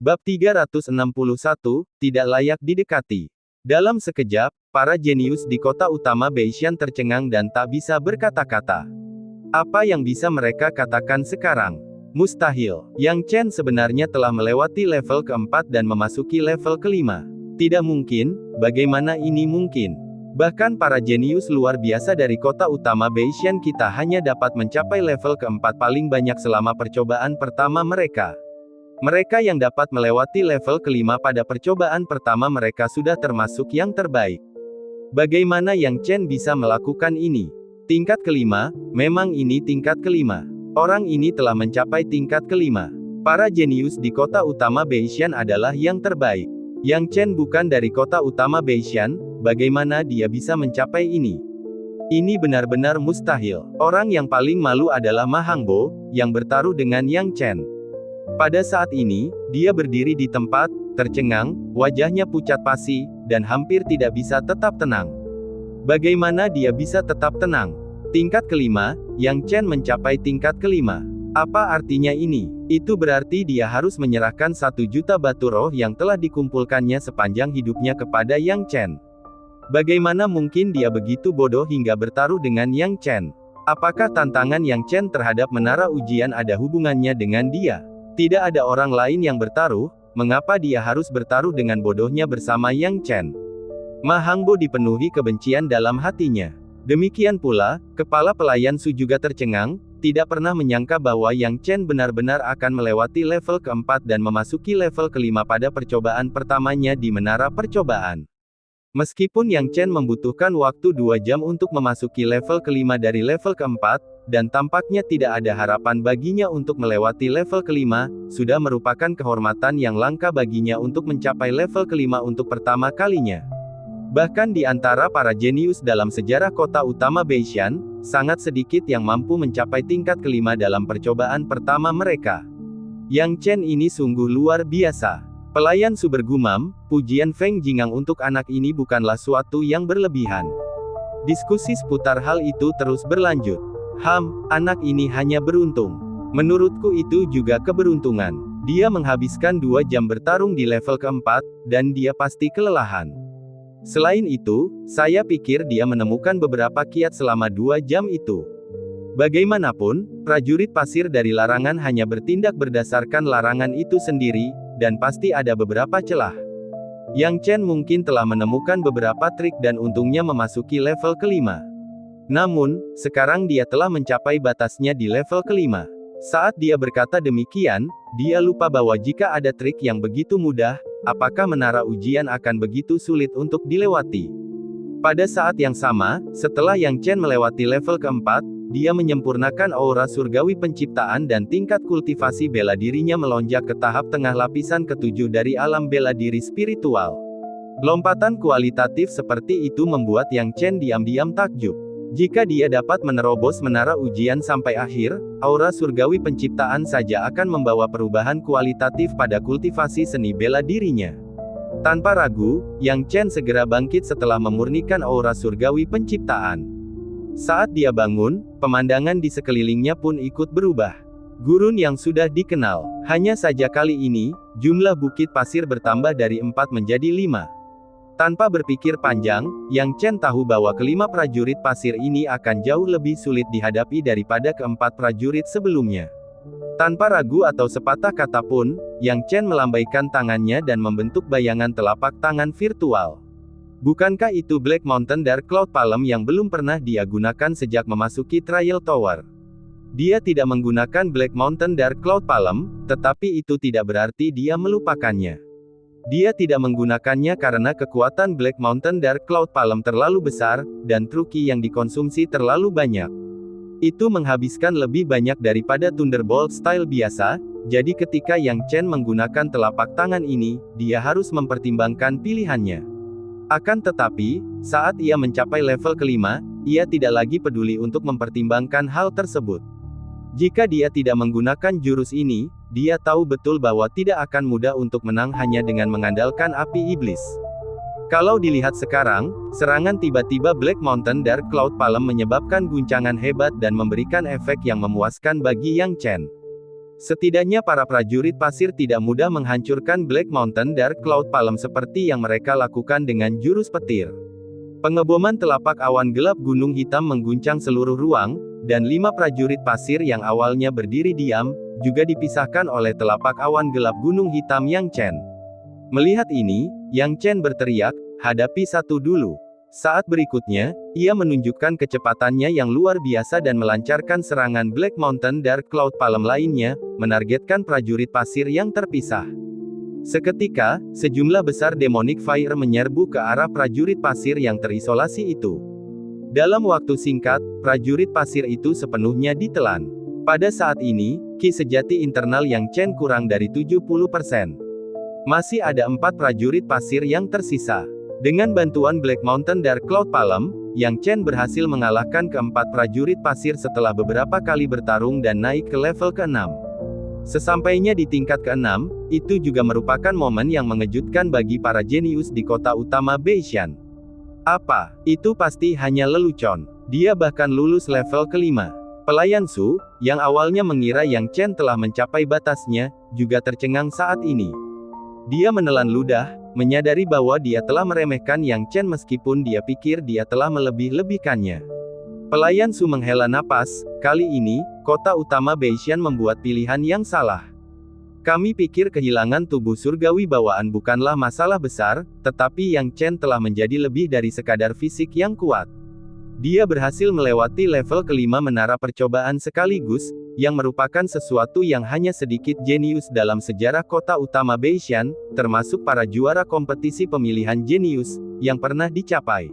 Bab 361, Tidak Layak Didekati. Dalam sekejap, para jenius di kota utama Beishan tercengang dan tak bisa berkata-kata. Apa yang bisa mereka katakan sekarang? Mustahil. Yang Chen sebenarnya telah melewati level keempat dan memasuki level kelima. Tidak mungkin, bagaimana ini mungkin? Bahkan para jenius luar biasa dari kota utama Beishan kita hanya dapat mencapai level keempat paling banyak selama percobaan pertama mereka. Mereka yang dapat melewati level kelima pada percobaan pertama mereka sudah termasuk yang terbaik. Bagaimana Yang Chen bisa melakukan ini? Tingkat kelima, memang ini tingkat kelima. Orang ini telah mencapai tingkat kelima. Para jenius di kota utama Beishan adalah yang terbaik. Yang Chen bukan dari kota utama Beishan, bagaimana dia bisa mencapai ini? Ini benar-benar mustahil. Orang yang paling malu adalah Ma Hangbo, yang bertaruh dengan Yang Chen. Pada saat ini, dia berdiri di tempat, tercengang, wajahnya pucat pasi, dan hampir tidak bisa tetap tenang. Bagaimana dia bisa tetap tenang? Tingkat kelima, Yang Chen mencapai tingkat kelima. Apa artinya ini? Itu berarti dia harus menyerahkan 1 juta batu roh yang telah dikumpulkannya sepanjang hidupnya kepada Yang Chen. Bagaimana mungkin dia begitu bodoh hingga bertaruh dengan Yang Chen? Apakah tantangan Yang Chen terhadap menara ujian ada hubungannya dengan dia? Tidak ada orang lain yang bertaruh, mengapa dia harus bertaruh dengan bodohnya bersama Yang Chen? Ma Hangbo dipenuhi kebencian dalam hatinya. Demikian pula, kepala pelayan Su juga tercengang, tidak pernah menyangka bahwa Yang Chen benar-benar akan melewati level keempat dan memasuki level kelima pada percobaan pertamanya di menara percobaan. Meskipun Yang Chen membutuhkan waktu 2 jam untuk memasuki level kelima dari level keempat, dan tampaknya tidak ada harapan baginya untuk melewati level kelima, sudah merupakan kehormatan yang langka baginya untuk mencapai level kelima untuk pertama kalinya. Bahkan di antara para jenius dalam sejarah kota utama Beishan, sangat sedikit yang mampu mencapai tingkat kelima dalam percobaan pertama mereka. Yang Chen ini sungguh luar biasa. Pelayan Su bergumam, pujian Feng Jingang untuk anak ini bukanlah suatu yang berlebihan. Diskusi seputar hal itu terus berlanjut. Anak ini hanya beruntung. Menurutku itu juga keberuntungan. Dia menghabiskan 2 jam bertarung di level keempat, dan dia pasti kelelahan. Selain itu, saya pikir dia menemukan beberapa kiat selama 2 jam itu. Bagaimanapun, prajurit pasir dari larangan hanya bertindak berdasarkan larangan itu sendiri, dan pasti ada beberapa celah. Yang Chen mungkin telah menemukan beberapa trik dan untungnya memasuki level kelima. Namun, sekarang dia telah mencapai batasnya di level kelima. Saat dia berkata demikian, dia lupa bahwa jika ada trik yang begitu mudah, apakah menara ujian akan begitu sulit untuk dilewati? Pada saat yang sama, setelah Yang Chen melewati level keempat, dia menyempurnakan aura surgawi penciptaan dan tingkat kultivasi bela dirinya melonjak ke tahap tengah lapisan ke-7 dari alam bela diri spiritual. Lompatan kualitatif seperti itu membuat Yang Chen diam-diam takjub. Jika dia dapat menerobos menara ujian sampai akhir, aura surgawi penciptaan saja akan membawa perubahan kualitatif pada kultivasi seni bela dirinya. Tanpa ragu, Yang Chen segera bangkit setelah memurnikan aura surgawi penciptaan. Saat dia bangun, pemandangan di sekelilingnya pun ikut berubah. Gurun yang sudah dikenal. Hanya saja kali ini, jumlah bukit pasir bertambah dari 4 menjadi 5. Tanpa berpikir panjang, Yang Chen tahu bahwa kelima prajurit pasir ini akan jauh lebih sulit dihadapi daripada keempat prajurit sebelumnya. Tanpa ragu atau sepatah kata pun, Yang Chen melambaikan tangannya dan membentuk bayangan telapak tangan virtual. Bukankah itu Black Mountain Dark Cloud Palm yang belum pernah dia gunakan sejak memasuki Trial Tower? Dia tidak menggunakan Black Mountain Dark Cloud Palm, tetapi itu tidak berarti dia melupakannya. Dia tidak menggunakannya karena kekuatan Black Mountain Dark Cloud Palm terlalu besar, dan truki yang dikonsumsi terlalu banyak. Itu menghabiskan lebih banyak daripada Thunderbolt style biasa, jadi ketika Yang Chen menggunakan telapak tangan ini, dia harus mempertimbangkan pilihannya. Akan tetapi, saat ia mencapai level kelima, ia tidak lagi peduli untuk mempertimbangkan hal tersebut. Jika dia tidak menggunakan jurus ini, dia tahu betul bahwa tidak akan mudah untuk menang hanya dengan mengandalkan api iblis. Kalau dilihat sekarang, serangan tiba-tiba Black Mountain Dark Cloud Palm menyebabkan guncangan hebat dan memberikan efek yang memuaskan bagi Yang Chen. Setidaknya para prajurit pasir tidak mudah menghancurkan Black Mountain Dark Cloud Palm seperti yang mereka lakukan dengan jurus petir. Pengeboman telapak awan gelap gunung hitam mengguncang seluruh ruang, dan 5 prajurit pasir yang awalnya berdiri diam, juga dipisahkan oleh telapak awan gelap gunung hitam Yang Chen. Melihat ini, Yang Chen berteriak, "Hadapi satu dulu." Saat berikutnya, ia menunjukkan kecepatannya yang luar biasa dan melancarkan serangan Black Mountain Dark Cloud Palm lainnya, menargetkan prajurit pasir yang terpisah. Seketika, sejumlah besar demonic fire menyerbu ke arah prajurit pasir yang terisolasi itu. Dalam waktu singkat, prajurit pasir itu sepenuhnya ditelan. Pada saat ini, ki sejati internal Yang Chen kurang dari 70%. Masih ada 4 prajurit pasir yang tersisa. Dengan bantuan Black Mountain Dark Cloud Palm, Yang Chen berhasil mengalahkan keempat prajurit pasir setelah beberapa kali bertarung dan naik ke level ke-6. Sesampainya di tingkat ke-6, itu juga merupakan momen yang mengejutkan bagi para jenius di kota utama Beishan. Apa? Itu pasti hanya lelucon. Dia bahkan lulus level ke-5. Pelayan Su, yang awalnya mengira Yang Chen telah mencapai batasnya, juga tercengang saat ini. Dia menelan ludah, menyadari bahwa dia telah meremehkan Yang Chen meskipun dia pikir dia telah melebih-lebihkannya. Pelayan Su menghela napas, kali ini, kota utama Beishan membuat pilihan yang salah. Kami pikir kehilangan tubuh surgawi bawaan bukanlah masalah besar, tetapi Yang Chen telah menjadi lebih dari sekadar fisik yang kuat. Dia berhasil melewati level ke-5 menara percobaan sekaligus, yang merupakan sesuatu yang hanya sedikit jenius dalam sejarah kota utama Beishan, termasuk para juara kompetisi pemilihan jenius, yang pernah dicapai.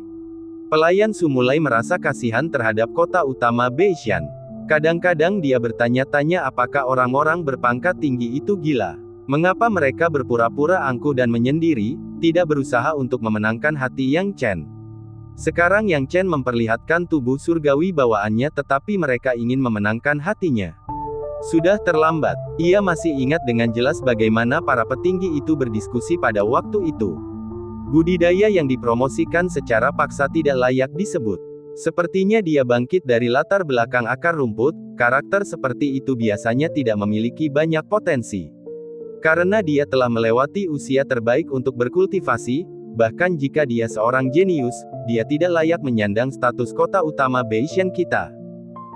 Pelayan Su mulai merasa kasihan terhadap kota utama Beishan. Kadang-kadang dia bertanya-tanya apakah orang-orang berpangkat tinggi itu gila. Mengapa mereka berpura-pura angkuh dan menyendiri, tidak berusaha untuk memenangkan hati Yang Chen. Sekarang Yang Chen memperlihatkan tubuh surgawi bawaannya tetapi mereka ingin memenangkan hatinya. Sudah terlambat. Ia masih ingat dengan jelas bagaimana para petinggi itu berdiskusi pada waktu itu. Budidaya yang dipromosikan secara paksa tidak layak disebut. Sepertinya dia bangkit dari latar belakang akar rumput, karakter seperti itu biasanya tidak memiliki banyak potensi. Karena dia telah melewati usia terbaik untuk berkultivasi, bahkan jika dia seorang jenius, dia tidak layak menyandang status kota utama Beishan kita.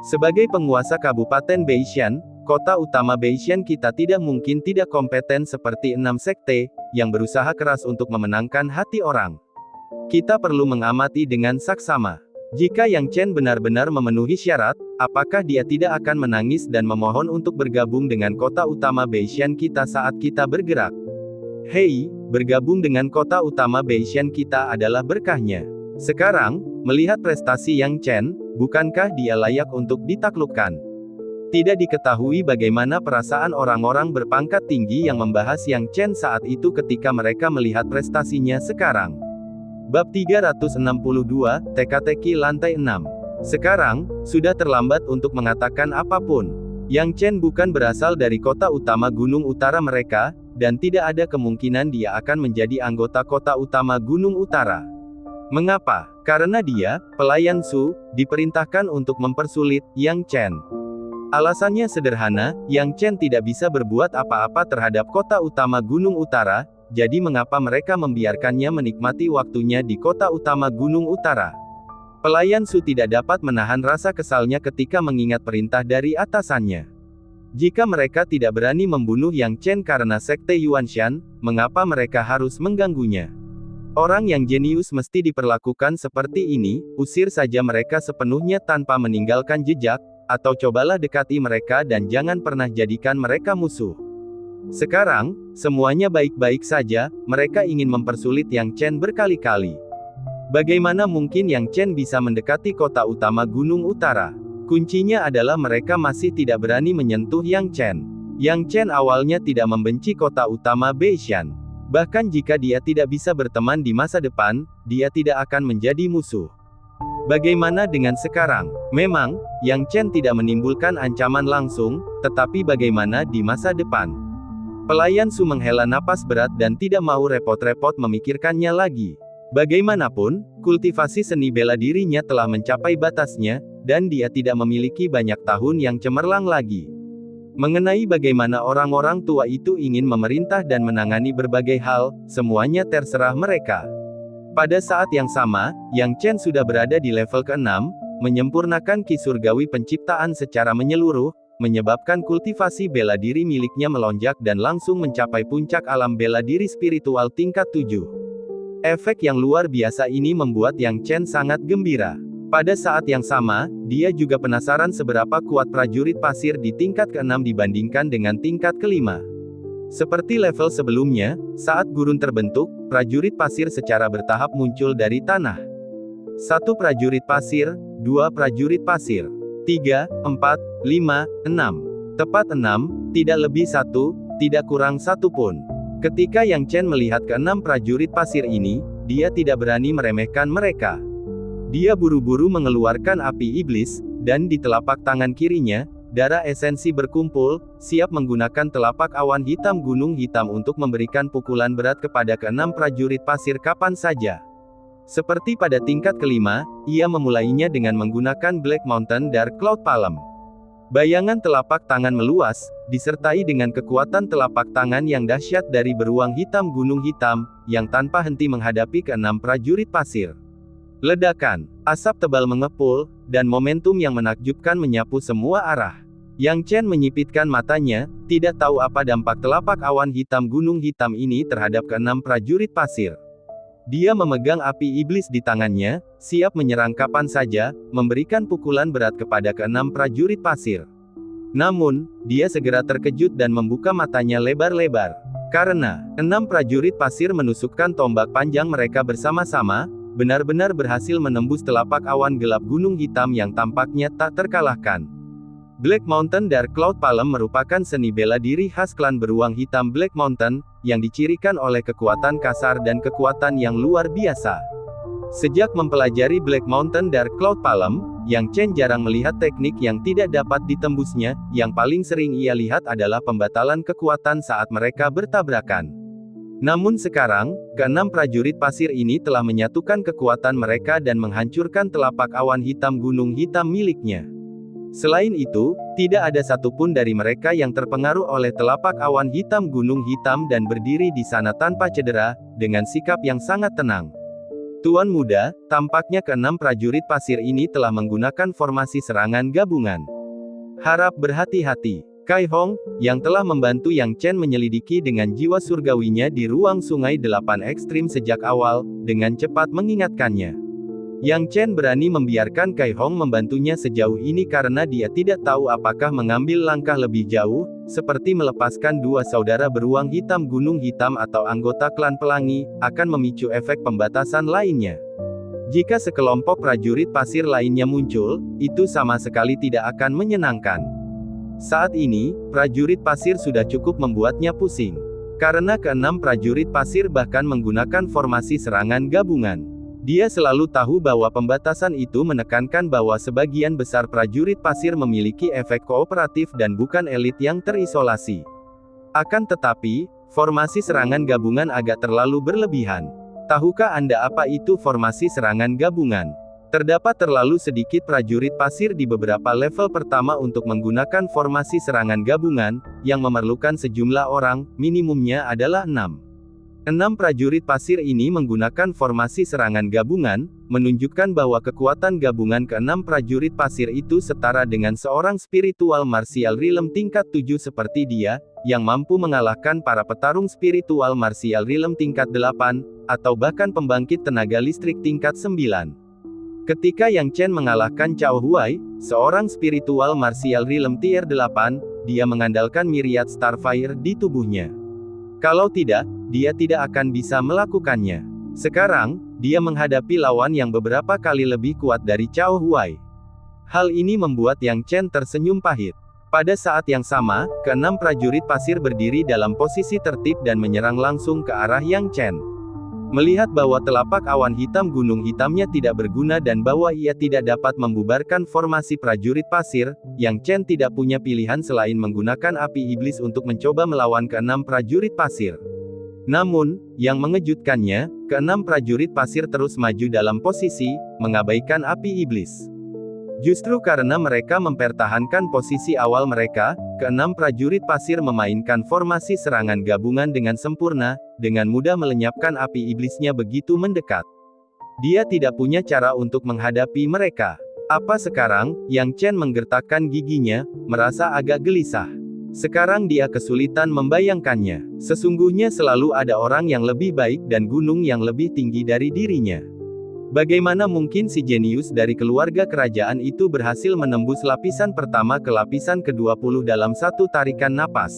Sebagai penguasa Kabupaten Beishan, kota utama Beishan kita tidak mungkin tidak kompeten seperti 6 sekte, yang berusaha keras untuk memenangkan hati orang. Kita perlu mengamati dengan saksama. Jika Yang Chen benar-benar memenuhi syarat, apakah dia tidak akan menangis dan memohon untuk bergabung dengan kota utama Beishan kita saat kita bergerak? Hei, bergabung dengan kota utama Beishan kita adalah berkahnya. Sekarang, melihat prestasi Yang Chen, bukankah dia layak untuk ditaklukkan? Tidak diketahui bagaimana perasaan orang-orang berpangkat tinggi yang membahas Yang Chen saat itu ketika mereka melihat prestasinya sekarang. Bab 362, Teka-teki lantai 6. Sekarang, sudah terlambat untuk mengatakan apapun. Yang Chen bukan berasal dari kota utama Gunung Utara mereka, dan tidak ada kemungkinan dia akan menjadi anggota kota utama Gunung Utara. Mengapa? Karena dia, pelayan Su, diperintahkan untuk mempersulit Yang Chen. Alasannya sederhana, Yang Chen tidak bisa berbuat apa-apa terhadap kota utama Gunung Utara, jadi mengapa mereka membiarkannya menikmati waktunya di kota utama Gunung Utara? Pelayan Su tidak dapat menahan rasa kesalnya ketika mengingat perintah dari atasannya. Jika mereka tidak berani membunuh Yang Chen karena sekte Yuanshan, mengapa mereka harus mengganggunya? Orang yang jenius mesti diperlakukan seperti ini, usir saja mereka sepenuhnya tanpa meninggalkan jejak, atau cobalah dekati mereka dan jangan pernah jadikan mereka musuh. Sekarang, semuanya baik-baik saja, mereka ingin mempersulit Yang Chen berkali-kali. Bagaimana mungkin Yang Chen bisa mendekati kota utama Gunung Utara? Kuncinya adalah mereka masih tidak berani menyentuh Yang Chen. Yang Chen awalnya tidak membenci kota utama Beishan. Bahkan jika dia tidak bisa berteman di masa depan, dia tidak akan menjadi musuh. Bagaimana dengan sekarang? Memang, Yang Chen tidak menimbulkan ancaman langsung, tetapi bagaimana di masa depan? Pelayan Su menghela napas berat dan tidak mau repot-repot memikirkannya lagi. Bagaimanapun, kultivasi seni bela dirinya telah mencapai batasnya, dan dia tidak memiliki banyak tahun yang cemerlang lagi. Mengenai bagaimana orang-orang tua itu ingin memerintah dan menangani berbagai hal, semuanya terserah mereka. Pada saat yang sama, Yang Chen sudah berada di level ke-6, menyempurnakan ki surgawi penciptaan secara menyeluruh, menyebabkan kultivasi bela diri miliknya melonjak dan langsung mencapai puncak alam bela diri spiritual tingkat 7. Efek yang luar biasa ini membuat Yang Chen sangat gembira. Pada saat yang sama, dia juga penasaran seberapa kuat prajurit pasir di tingkat ke-6 dibandingkan dengan tingkat ke-5. Seperti level sebelumnya, saat gurun terbentuk, prajurit pasir secara bertahap muncul dari tanah. 1 prajurit pasir, 2 prajurit pasir, 3, 4, 5, 6. Tepat 6, tidak lebih 1, tidak kurang 1 pun. Ketika Yang Chen melihat ke-6 prajurit pasir ini, dia tidak berani meremehkan mereka. Dia buru-buru mengeluarkan api iblis, dan di telapak tangan kirinya, darah esensi berkumpul, siap menggunakan telapak awan hitam gunung hitam untuk memberikan pukulan berat kepada ke-6 prajurit pasir kapan saja. Seperti pada tingkat ke-5, ia memulainya dengan menggunakan Black Mountain Dark Cloud Palm. Bayangan telapak tangan meluas, disertai dengan kekuatan telapak tangan yang dahsyat dari beruang hitam gunung hitam, yang tanpa henti menghadapi ke-6 prajurit pasir. Ledakan, asap tebal mengepul, dan momentum yang menakjubkan menyapu semua arah. Yang Chen menyipitkan matanya, tidak tahu apa dampak telapak awan hitam gunung hitam ini terhadap ke-6 prajurit pasir. Dia memegang api iblis di tangannya, siap menyerang kapan saja, memberikan pukulan berat kepada ke-6 prajurit pasir. Namun, dia segera terkejut dan membuka matanya lebar-lebar. Karena, 6 prajurit pasir menusukkan tombak panjang mereka bersama-sama, benar-benar berhasil menembus telapak awan gelap gunung hitam yang tampaknya tak terkalahkan. Black Mountain Dark Cloud Palm merupakan seni bela diri khas klan beruang hitam Black Mountain, yang dicirikan oleh kekuatan kasar dan kekuatan yang luar biasa. Sejak mempelajari Black Mountain Dark Cloud Palm, Yang Chen jarang melihat teknik yang tidak dapat ditembusnya, yang paling sering ia lihat adalah pembatalan kekuatan saat mereka bertabrakan. Namun sekarang, ke-6 prajurit pasir ini telah menyatukan kekuatan mereka dan menghancurkan telapak awan hitam gunung hitam miliknya. Selain itu, tidak ada satupun dari mereka yang terpengaruh oleh telapak awan hitam gunung hitam dan berdiri di sana tanpa cedera, dengan sikap yang sangat tenang. Tuan muda, tampaknya ke-6 prajurit pasir ini telah menggunakan formasi serangan gabungan. Harap berhati-hati. Kai Hong, yang telah membantu Yang Chen menyelidiki dengan jiwa surgawinya di ruang sungai 8 ekstrim sejak awal, dengan cepat mengingatkannya. Yang Chen berani membiarkan Kai Hong membantunya sejauh ini karena dia tidak tahu apakah mengambil langkah lebih jauh, seperti melepaskan 2 saudara beruang hitam gunung hitam atau anggota klan pelangi, akan memicu efek pembatasan lainnya. Jika sekelompok prajurit pasir lainnya muncul, itu sama sekali tidak akan menyenangkan. Saat ini, prajurit pasir sudah cukup membuatnya pusing. Karena ke-6 prajurit pasir bahkan menggunakan formasi serangan gabungan. Dia selalu tahu bahwa pembatasan itu menekankan bahwa sebagian besar prajurit pasir memiliki efek kooperatif dan bukan elit yang terisolasi. Akan tetapi, formasi serangan gabungan agak terlalu berlebihan. Tahukah Anda apa itu formasi serangan gabungan? Terdapat terlalu sedikit prajurit pasir di beberapa level pertama untuk menggunakan formasi serangan gabungan, yang memerlukan sejumlah orang, minimumnya adalah 6. 6 prajurit pasir ini menggunakan formasi serangan gabungan, menunjukkan bahwa kekuatan gabungan ke-6 prajurit pasir itu setara dengan seorang spiritual martial realm tingkat 7 seperti dia, yang mampu mengalahkan para petarung spiritual martial realm tingkat 8, atau bahkan pembangkit tenaga listrik tingkat 9. Ketika Yang Chen mengalahkan Cao Huai, seorang spiritual martial realm tier 8, dia mengandalkan myriad starfire di tubuhnya. Kalau tidak, dia tidak akan bisa melakukannya. Sekarang, dia menghadapi lawan yang beberapa kali lebih kuat dari Cao Huai. Hal ini membuat Yang Chen tersenyum pahit. Pada saat yang sama, ke-6 prajurit pasir berdiri dalam posisi tertib dan menyerang langsung ke arah Yang Chen. Melihat bahwa telapak awan hitam gunung hitamnya tidak berguna dan bahwa ia tidak dapat membubarkan formasi prajurit pasir, Yang Chen tidak punya pilihan selain menggunakan api iblis untuk mencoba melawan ke-6 prajurit pasir. Namun, yang mengejutkannya, ke-6 prajurit pasir terus maju dalam posisi, mengabaikan api iblis. Justru karena mereka mempertahankan posisi awal mereka, keenam prajurit pasir memainkan formasi serangan gabungan dengan sempurna, dengan mudah melenyapkan api iblisnya begitu mendekat. Dia tidak punya cara untuk menghadapi mereka. Apa sekarang? Yang Chen menggertakkan giginya, merasa agak gelisah. Sekarang dia kesulitan membayangkannya. Sesungguhnya selalu ada orang yang lebih baik dan gunung yang lebih tinggi dari dirinya. Bagaimana mungkin si jenius dari keluarga kerajaan itu berhasil menembus lapisan pertama ke lapisan ke-20 dalam satu tarikan napas?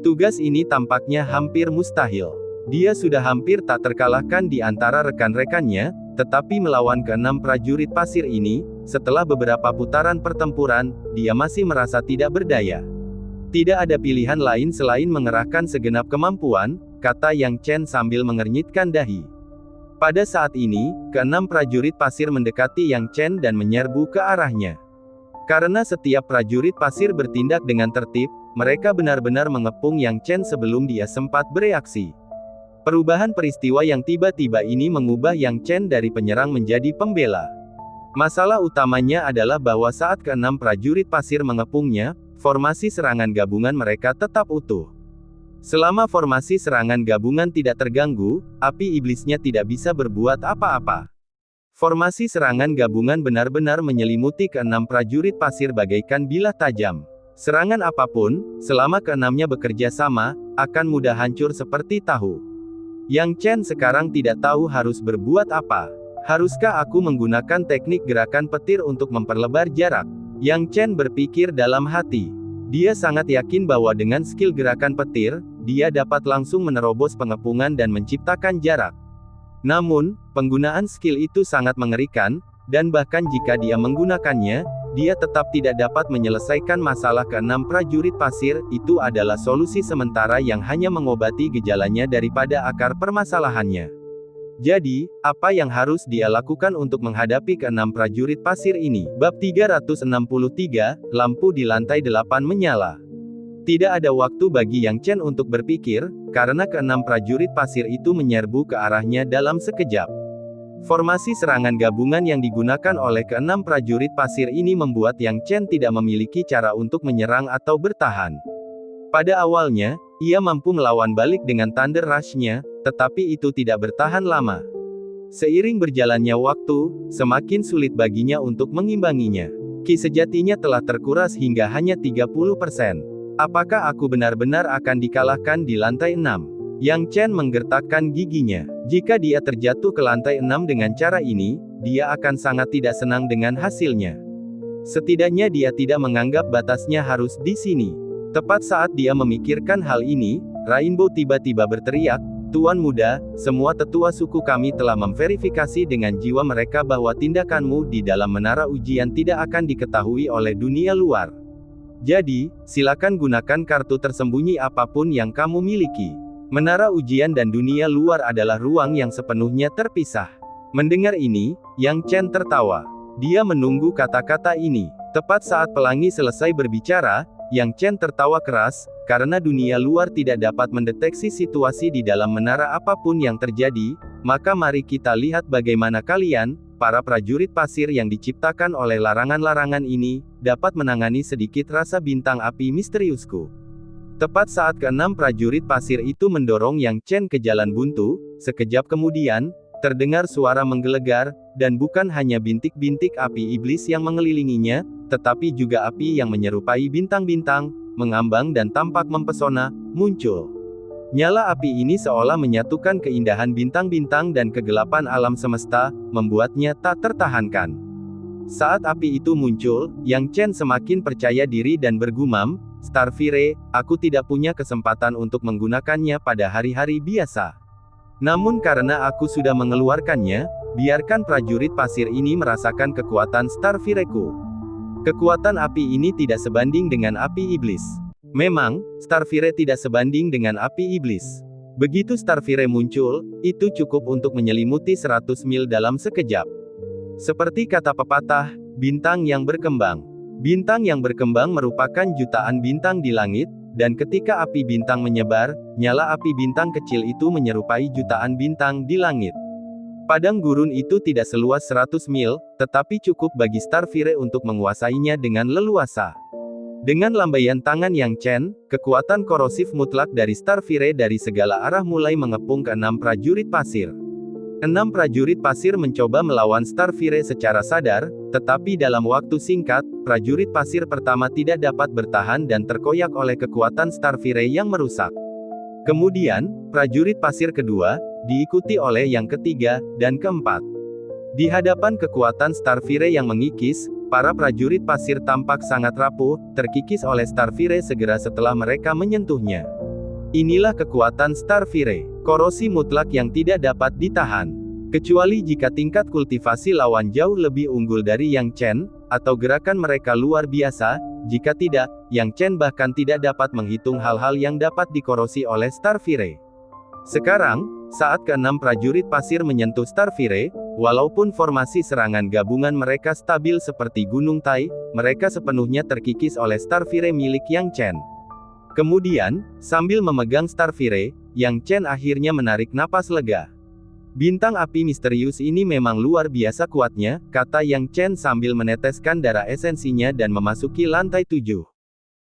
Tugas ini tampaknya hampir mustahil. Dia sudah hampir tak terkalahkan di antara rekan-rekannya, tetapi melawan keenam prajurit pasir ini, setelah beberapa putaran pertempuran, dia masih merasa tidak berdaya. Tidak ada pilihan lain selain mengerahkan segenap kemampuan, kata Yang Chen sambil mengernyitkan dahi. Pada saat ini, keenam prajurit pasir mendekati Yang Chen dan menyerbu ke arahnya. Karena setiap prajurit pasir bertindak dengan tertib, mereka benar-benar mengepung Yang Chen sebelum dia sempat bereaksi. Perubahan peristiwa yang tiba-tiba ini mengubah Yang Chen dari penyerang menjadi pembela. Masalah utamanya adalah bahwa saat keenam prajurit pasir mengepungnya, formasi serangan gabungan mereka tetap utuh. Selama formasi serangan gabungan tidak terganggu, api iblisnya tidak bisa berbuat apa-apa. Formasi serangan gabungan benar-benar menyelimuti keenam prajurit pasir bagaikan bilah tajam. Serangan apapun, selama keenamnya bekerja sama, akan mudah hancur seperti tahu. Yang Chen sekarang tidak tahu harus berbuat apa. Haruskah aku menggunakan teknik gerakan petir untuk memperlebar jarak? Yang Chen berpikir dalam hati. Dia sangat yakin bahwa dengan skill gerakan petir, dia dapat langsung menerobos pengepungan dan menciptakan jarak. Namun, penggunaan skill itu sangat mengerikan, dan bahkan jika dia menggunakannya, dia tetap tidak dapat menyelesaikan masalah keenam prajurit pasir. Itu adalah solusi sementara yang hanya mengobati gejalanya daripada akar permasalahannya. Jadi, apa yang harus dia lakukan untuk menghadapi keenam prajurit pasir ini? Bab 363, lampu di lantai 8 menyala. Tidak ada waktu bagi Yang Chen untuk berpikir, karena keenam prajurit pasir itu menyerbu ke arahnya dalam sekejap. Formasi serangan gabungan yang digunakan oleh keenam prajurit pasir ini membuat Yang Chen tidak memiliki cara untuk menyerang atau bertahan. Pada awalnya, ia mampu melawan balik dengan Thunder Rush-nya, tetapi itu tidak bertahan lama. Seiring berjalannya waktu, semakin sulit baginya untuk mengimbanginya. Ki sejatinya telah terkuras hingga hanya 30%. Apakah aku benar-benar akan dikalahkan di lantai 6? Yang Chen menggertakkan giginya. Jika dia terjatuh ke lantai 6 dengan cara ini, dia akan sangat tidak senang dengan hasilnya. Setidaknya dia tidak menganggap batasnya harus di sini. Tepat saat dia memikirkan hal ini, Rainbow tiba-tiba berteriak, "Tuan muda, semua tetua suku kami telah memverifikasi dengan jiwa mereka bahwa tindakanmu di dalam menara ujian tidak akan diketahui oleh dunia luar. Jadi, silakan gunakan kartu tersembunyi apapun yang kamu miliki. Menara ujian dan dunia luar adalah ruang yang sepenuhnya terpisah." Mendengar ini, Yang Chen tertawa. Dia menunggu kata-kata ini. Tepat saat pelangi selesai berbicara, Yang Chen tertawa keras, karena dunia luar tidak dapat mendeteksi situasi di dalam menara apapun yang terjadi, maka mari kita lihat bagaimana kalian, para prajurit pasir yang diciptakan oleh larangan-larangan ini, dapat menangani sedikit rasa bintang api misteriusku. Tepat saat keenam prajurit pasir itu mendorong Yang Chen ke jalan buntu, sekejap kemudian, terdengar suara menggelegar, dan bukan hanya bintik-bintik api iblis yang mengelilinginya, tetapi juga api yang menyerupai bintang-bintang, mengambang dan tampak mempesona, muncul. Nyala api ini seolah menyatukan keindahan bintang-bintang dan kegelapan alam semesta, membuatnya tak tertahankan. Saat api itu muncul, Yang Chen semakin percaya diri dan bergumam, "Starfire, aku tidak punya kesempatan untuk menggunakannya pada hari-hari biasa. Namun karena aku sudah mengeluarkannya, biarkan prajurit pasir ini merasakan kekuatan Starfireku." Kekuatan api ini tidak sebanding dengan api iblis. Memang, Starfire tidak sebanding dengan api iblis. Begitu Starfire muncul, itu cukup untuk menyelimuti 100 mil dalam sekejap. Seperti kata pepatah, bintang yang berkembang. Bintang yang berkembang merupakan jutaan bintang di langit, dan ketika api bintang menyebar, nyala api bintang kecil itu menyerupai jutaan bintang di langit. Padang gurun itu tidak seluas 100 mil, tetapi cukup bagi Starfire untuk menguasainya dengan leluasa. Dengan lambaian tangan Yang Chen, kekuatan korosif mutlak dari Starfire dari segala arah mulai mengepung ke 6 prajurit pasir. 6 prajurit pasir mencoba melawan Starfire secara sadar, tetapi dalam waktu singkat, prajurit pasir pertama tidak dapat bertahan dan terkoyak oleh kekuatan Starfire yang merusak. Kemudian, prajurit pasir kedua, diikuti oleh yang ketiga, dan keempat. Di hadapan kekuatan Starfire yang mengikis, para prajurit pasir tampak sangat rapuh, terkikis oleh Starfire segera setelah mereka menyentuhnya. Inilah kekuatan Starfire, korosi mutlak yang tidak dapat ditahan. Kecuali jika tingkat kultivasi lawan jauh lebih unggul dari Yang Chen, atau gerakan mereka luar biasa, jika tidak, Yang Chen bahkan tidak dapat menghitung hal-hal yang dapat dikorosi oleh Starfire. Sekarang, saat ke-6 prajurit pasir menyentuh Starfire, walaupun formasi serangan gabungan mereka stabil seperti Gunung Tai, mereka sepenuhnya terkikis oleh Starfire milik Yang Chen. Kemudian, sambil memegang Starfire, Yang Chen akhirnya menarik napas lega. Bintang api misterius ini memang luar biasa kuatnya, kata Yang Chen sambil meneteskan darah esensinya dan memasuki lantai 7.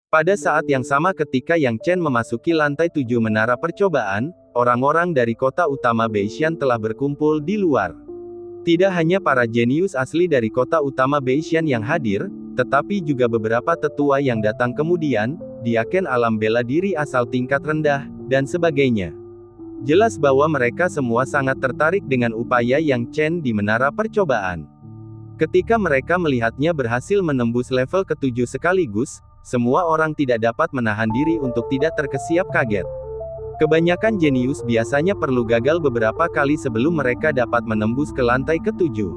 Pada saat yang sama ketika Yang Chen memasuki lantai 7 menara percobaan, orang-orang dari kota utama Beishan telah berkumpul di luar. Tidak hanya para jenius asli dari kota utama Beishan yang hadir, tetapi juga beberapa tetua yang datang kemudian, diaken alam bela diri asal tingkat rendah, dan sebagainya. Jelas bahwa mereka semua sangat tertarik dengan upaya Yang Chen di menara percobaan. Ketika mereka melihatnya berhasil menembus level ke-7 sekaligus, semua orang tidak dapat menahan diri untuk tidak terkesiap kaget. Kebanyakan jenius biasanya perlu gagal beberapa kali sebelum mereka dapat menembus ke lantai ke-7.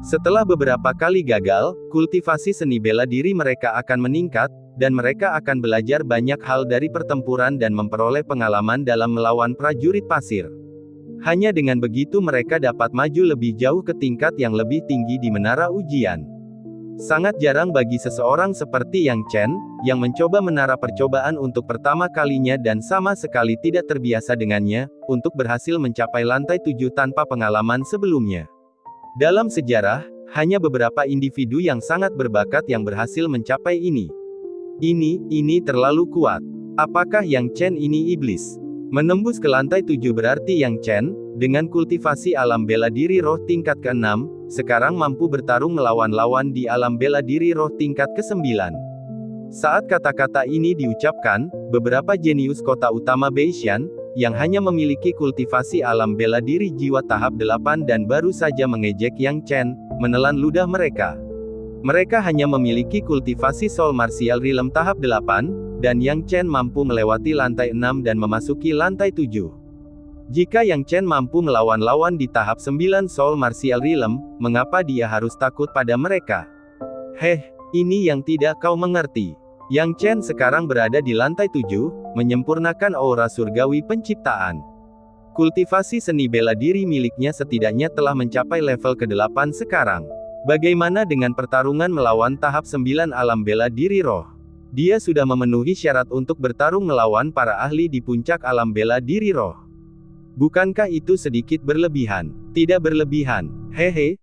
Setelah beberapa kali gagal, kultivasi seni bela diri mereka akan meningkat, dan mereka akan belajar banyak hal dari pertempuran dan memperoleh pengalaman dalam melawan prajurit pasir. Hanya dengan begitu mereka dapat maju lebih jauh ke tingkat yang lebih tinggi di menara ujian. Sangat jarang bagi seseorang seperti Yang Chen, yang mencoba menara percobaan untuk pertama kalinya dan sama sekali tidak terbiasa dengannya, untuk berhasil mencapai lantai 7 tanpa pengalaman sebelumnya. Dalam sejarah, hanya beberapa individu yang sangat berbakat yang berhasil mencapai ini. Ini terlalu kuat. Apakah Yang Chen ini iblis? Menembus ke lantai 7 berarti Yang Chen, dengan kultivasi alam bela diri roh tingkat ke-6, sekarang mampu bertarung melawan lawan di alam bela diri roh tingkat ke-9. Saat kata-kata ini diucapkan, beberapa jenius kota utama Beishan, yang hanya memiliki kultivasi alam bela diri jiwa tahap 8 dan baru saja mengejek Yang Chen, menelan ludah mereka. Mereka hanya memiliki kultivasi Soul Martial Realm tahap 8, dan Yang Chen mampu melewati lantai 6 dan memasuki lantai 7. Jika Yang Chen mampu melawan lawan di tahap 9 Soul Martial Realm, mengapa dia harus takut pada mereka? Ini yang tidak kau mengerti. Yang Chen sekarang berada di lantai 7, menyempurnakan aura surgawi penciptaan. Kultivasi seni bela diri miliknya setidaknya telah mencapai level ke-8 sekarang. Bagaimana dengan pertarungan melawan tahap 9 alam bela diri roh? Dia sudah memenuhi syarat untuk bertarung melawan para ahli di puncak alam bela diri roh. Bukankah itu sedikit berlebihan? Tidak berlebihan.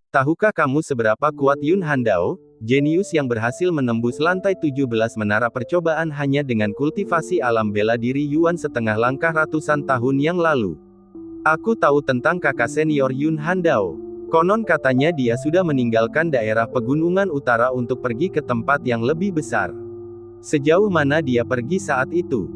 Tahukah kamu seberapa kuat Yun Handao, jenius yang berhasil menembus lantai 17 menara percobaan hanya dengan kultivasi alam bela diri Yuan setengah langkah ratusan tahun yang lalu? Aku tahu tentang kakak senior Yun Handao. Konon katanya dia sudah meninggalkan daerah pegunungan utara untuk pergi ke tempat yang lebih besar. Sejauh mana dia pergi saat itu?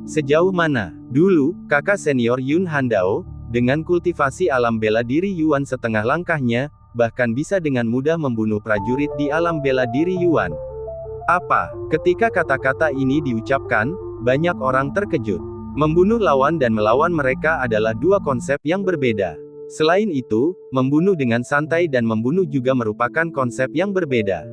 Sejauh mana? Dulu, kakak senior Yun Handao, dengan kultivasi alam bela diri Yuan setengah langkahnya, bahkan bisa dengan mudah membunuh prajurit di alam bela diri Yuan. Apa? Ketika kata-kata ini diucapkan, banyak orang terkejut. Membunuh lawan dan melawan mereka adalah dua konsep yang berbeda. Selain itu, membunuh dengan santai dan membunuh juga merupakan konsep yang berbeda.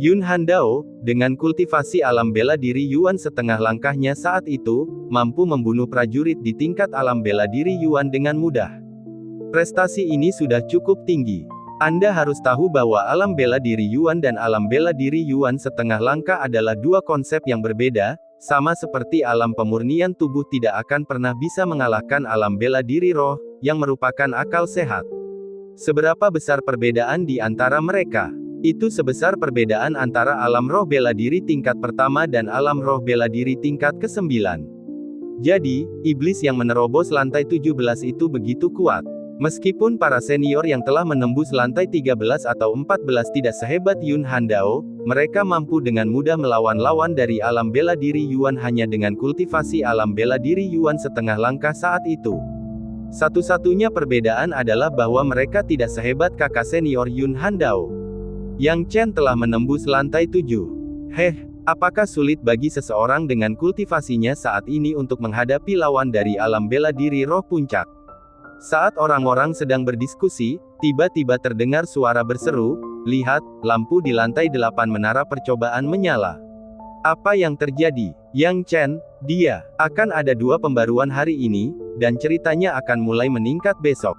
Yun Handao, dengan kultivasi alam bela diri Yuan setengah langkahnya saat itu, mampu membunuh prajurit di tingkat alam bela diri Yuan dengan mudah. Prestasi ini sudah cukup tinggi. Anda harus tahu bahwa alam bela diri Yuan dan alam bela diri Yuan setengah langkah adalah dua konsep yang berbeda, sama seperti alam pemurnian tubuh tidak akan pernah bisa mengalahkan alam bela diri roh, yang merupakan akal sehat. Seberapa besar perbedaan di antara mereka? Itu sebesar perbedaan antara alam roh bela diri tingkat pertama dan alam roh bela diri tingkat ke-9. Jadi, iblis yang menerobos lantai 17 itu begitu kuat. Meskipun para senior yang telah menembus lantai 13 atau 14 tidak sehebat Yun Handao, mereka mampu dengan mudah melawan lawan dari alam bela diri Yuan hanya dengan kultivasi alam bela diri Yuan setengah langkah saat itu. Satu-satunya perbedaan adalah bahwa mereka tidak sehebat kakak senior Yun Handao. Yang Chen telah menembus lantai 7. Apakah sulit bagi seseorang dengan kultivasinya saat ini untuk menghadapi lawan dari alam bela diri roh puncak? Saat orang-orang sedang berdiskusi, tiba-tiba terdengar suara berseru, "Lihat, lampu di lantai 8 menara percobaan menyala." Apa yang terjadi? Yang Chen, dia akan ada 2 pembaruan hari ini, dan ceritanya akan mulai meningkat besok.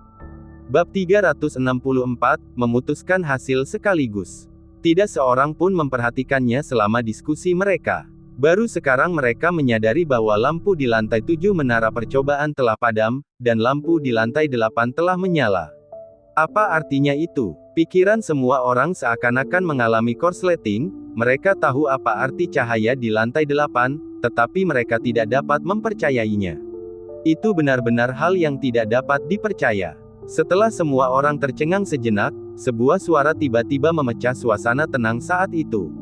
Bab 364, memutuskan hasil sekaligus. Tidak seorang pun memperhatikannya selama diskusi mereka. Baru sekarang mereka menyadari bahwa lampu di lantai 7 menara percobaan telah padam, dan lampu di lantai 8 telah menyala. Apa artinya itu? Pikiran semua orang seakan-akan mengalami korsleting. Mereka tahu apa arti cahaya di lantai 8, tetapi mereka tidak dapat mempercayainya. Itu benar-benar hal yang tidak dapat dipercaya. Setelah semua orang tercengang sejenak, sebuah suara tiba-tiba memecah suasana tenang saat itu.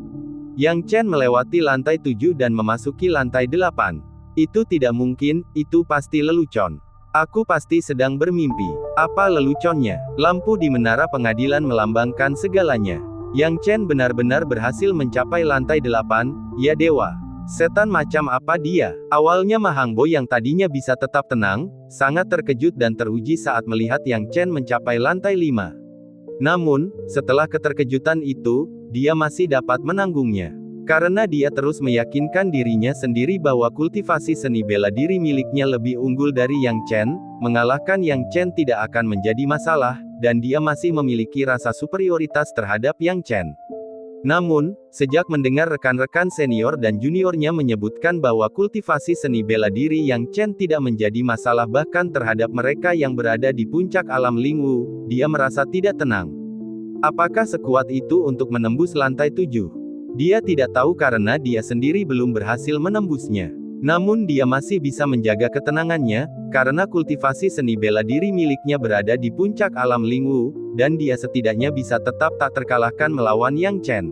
Yang Chen melewati lantai 7 dan memasuki lantai 8. Itu tidak mungkin, itu pasti lelucon. Aku pasti sedang bermimpi. Apa leluconnya? Lampu di menara pengadilan melambangkan segalanya. Yang Chen benar-benar berhasil mencapai lantai 8, ya dewa. Setan macam apa dia? Awalnya Ma Hangbo yang tadinya bisa tetap tenang, sangat terkejut dan teruji saat melihat Yang Chen mencapai lantai 5. Namun, setelah keterkejutan itu, dia masih dapat menanggungnya. Karena dia terus meyakinkan dirinya sendiri bahwa kultivasi seni bela diri miliknya lebih unggul dari Yang Chen, mengalahkan Yang Chen tidak akan menjadi masalah, dan dia masih memiliki rasa superioritas terhadap Yang Chen. Namun, sejak mendengar rekan-rekan senior dan juniornya menyebutkan bahwa kultivasi seni bela diri Yang Chen tidak menjadi masalah bahkan terhadap mereka yang berada di puncak alam Lingwu, dia merasa tidak tenang. Apakah sekuat itu untuk menembus lantai 7? Dia tidak tahu karena dia sendiri belum berhasil menembusnya. Namun dia masih bisa menjaga ketenangannya, karena kultivasi seni bela diri miliknya berada di puncak alam Lingwu, dan dia setidaknya bisa tetap tak terkalahkan melawan Yang Chen.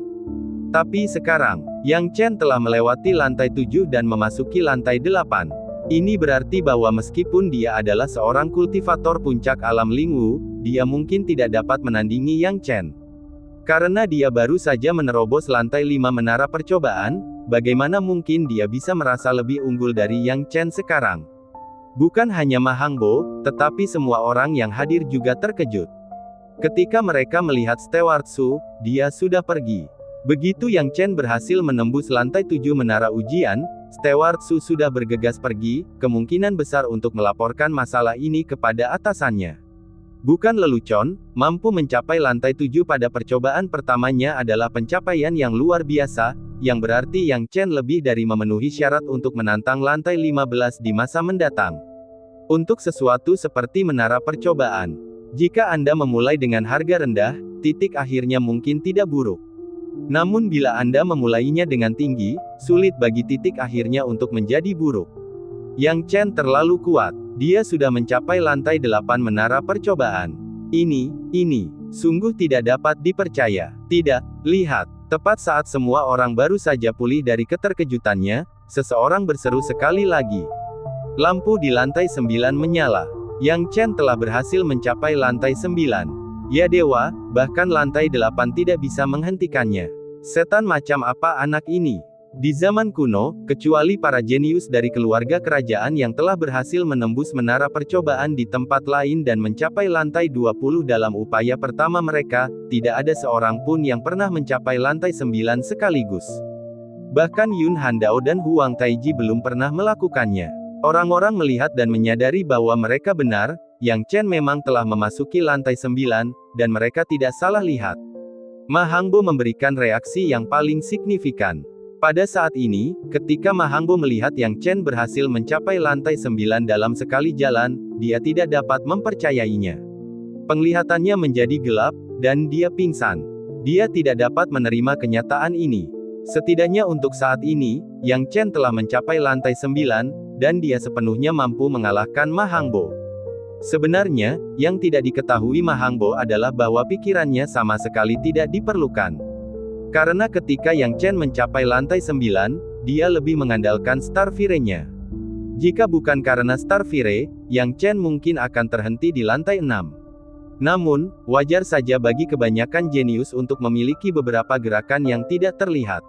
Tapi sekarang, Yang Chen telah melewati lantai 7 dan memasuki lantai 8. Ini berarti bahwa meskipun dia adalah seorang kultivator puncak alam Lingwu, dia mungkin tidak dapat menandingi Yang Chen. Karena dia baru saja menerobos lantai 5 menara percobaan, bagaimana mungkin dia bisa merasa lebih unggul dari Yang Chen sekarang? Bukan hanya Ma Hangbo, tetapi semua orang yang hadir juga terkejut. Ketika mereka melihat Steward Su, dia sudah pergi. Begitu Yang Chen berhasil menembus lantai 7 menara ujian, Steward Su sudah bergegas pergi, kemungkinan besar untuk melaporkan masalah ini kepada atasannya. Bukan lelucon, mampu mencapai lantai 7 pada percobaan pertamanya adalah pencapaian yang luar biasa, yang berarti Yang Chen lebih dari memenuhi syarat untuk menantang lantai 15 di masa mendatang. Untuk sesuatu seperti menara percobaan, jika Anda memulai dengan harga rendah, titik akhirnya mungkin tidak buruk. Namun bila Anda memulainya dengan tinggi, sulit bagi titik akhirnya untuk menjadi buruk. Yang Chen terlalu kuat. Dia sudah mencapai lantai 8 menara percobaan. Ini sungguh tidak dapat dipercaya. Tidak, lihat. Tepat saat semua orang baru saja pulih dari keterkejutannya, seseorang berseru sekali lagi. Lampu di lantai 9 menyala. Yang Chen telah berhasil mencapai lantai 9. Ya dewa, bahkan lantai 8 tidak bisa menghentikannya. Setan macam apa anak ini? Di zaman kuno, kecuali para jenius dari keluarga kerajaan yang telah berhasil menembus menara percobaan di tempat lain dan mencapai lantai 20 dalam upaya pertama mereka, tidak ada seorang pun yang pernah mencapai lantai 9 sekaligus. Bahkan Yun Handao dan Huang Taiji belum pernah melakukannya. Orang-orang melihat dan menyadari bahwa mereka benar, Yang Chen memang telah memasuki lantai 9, dan mereka tidak salah lihat. Ma Hangbo memberikan reaksi yang paling signifikan. Pada saat ini, ketika Ma Hangbo melihat Yang Chen berhasil mencapai lantai 9 dalam sekali jalan, dia tidak dapat mempercayainya. Penglihatannya menjadi gelap, dan dia pingsan. Dia tidak dapat menerima kenyataan ini. Setidaknya untuk saat ini, Yang Chen telah mencapai lantai 9, dan dia sepenuhnya mampu mengalahkan Ma Hangbo. Sebenarnya, yang tidak diketahui Ma Hangbo adalah bahwa pikirannya sama sekali tidak diperlukan. Karena ketika Yang Chen mencapai lantai 9, dia lebih mengandalkan Starfire-nya. Jika bukan karena Starfire, Yang Chen mungkin akan terhenti di lantai 6. Namun, wajar saja bagi kebanyakan jenius untuk memiliki beberapa gerakan yang tidak terlihat.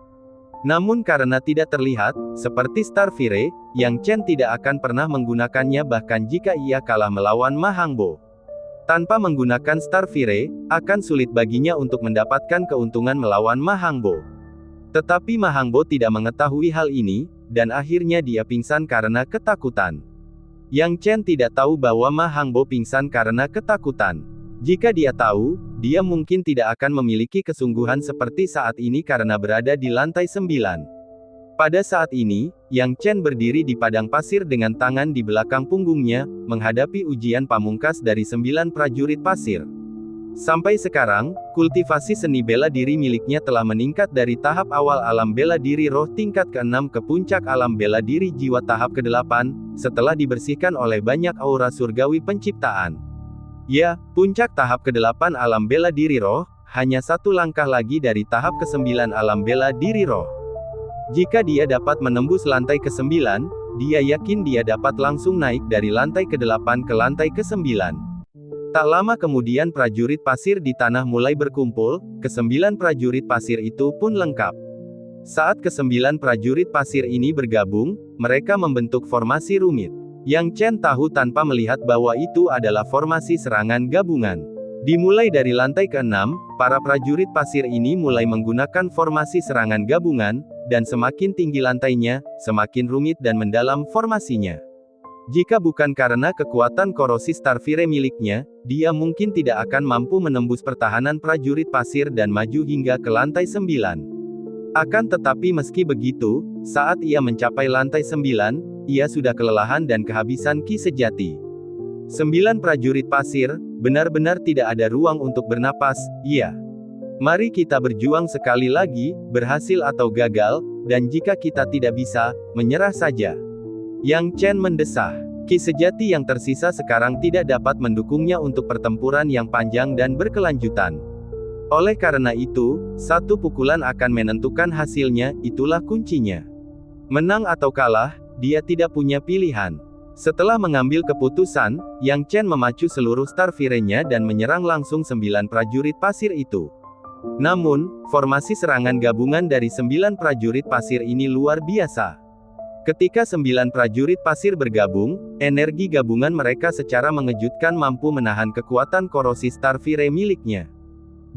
Namun karena tidak terlihat, seperti Starfire, Yang Chen tidak akan pernah menggunakannya bahkan jika ia kalah melawan Ma Hangbo. Tanpa menggunakan Starfire, akan sulit baginya untuk mendapatkan keuntungan melawan Ma Hangbo. Tetapi Ma Hangbo tidak mengetahui hal ini, dan akhirnya dia pingsan karena ketakutan. Yang Chen tidak tahu bahwa Ma Hangbo pingsan karena ketakutan. Jika dia tahu, dia mungkin tidak akan memiliki kesungguhan seperti saat ini karena berada di lantai 9. Pada saat ini, Yang Chen berdiri di padang pasir dengan tangan di belakang punggungnya, menghadapi ujian pamungkas dari 9 prajurit pasir. Sampai sekarang, kultivasi seni bela diri miliknya telah meningkat dari tahap awal alam bela diri roh tingkat ke-6 ke puncak alam bela diri jiwa tahap ke-8, setelah dibersihkan oleh banyak aura surgawi penciptaan. Ya, puncak tahap ke-8 alam bela diri roh, hanya satu langkah lagi dari tahap ke-9 alam bela diri roh. Jika dia dapat menembus lantai ke-9, dia yakin dia dapat langsung naik dari lantai ke-8 ke lantai ke-9. Tak lama kemudian prajurit pasir di tanah mulai berkumpul, ke-9 prajurit pasir itu pun lengkap. Saat ke-9 prajurit pasir ini bergabung, mereka membentuk formasi rumit. Yang Chen tahu tanpa melihat bahwa itu adalah formasi serangan gabungan. Dimulai dari lantai ke-6, para prajurit pasir ini mulai menggunakan formasi serangan gabungan, dan semakin tinggi lantainya, semakin rumit dan mendalam formasinya. Jika bukan karena kekuatan korosi Starfire miliknya, dia mungkin tidak akan mampu menembus pertahanan prajurit pasir dan maju hingga ke lantai 9. Akan tetapi meski begitu, saat ia mencapai lantai 9, ia sudah kelelahan dan kehabisan ki sejati. 9 prajurit pasir, benar-benar tidak ada ruang untuk bernapas, iya. Mari kita berjuang sekali lagi, berhasil atau gagal, dan jika kita tidak bisa, menyerah saja. Yang Chen mendesah. Ki sejati yang tersisa sekarang tidak dapat mendukungnya untuk pertempuran yang panjang dan berkelanjutan. Oleh karena itu, satu pukulan akan menentukan hasilnya, itulah kuncinya. Menang atau kalah, dia tidak punya pilihan. Setelah mengambil keputusan, Yang Chen memacu seluruh Starfire-nya dan menyerang langsung 9 prajurit pasir itu. Namun, formasi serangan gabungan dari 9 prajurit pasir ini luar biasa. Ketika 9 prajurit pasir bergabung, energi gabungan mereka secara mengejutkan mampu menahan kekuatan korosi Starfire miliknya.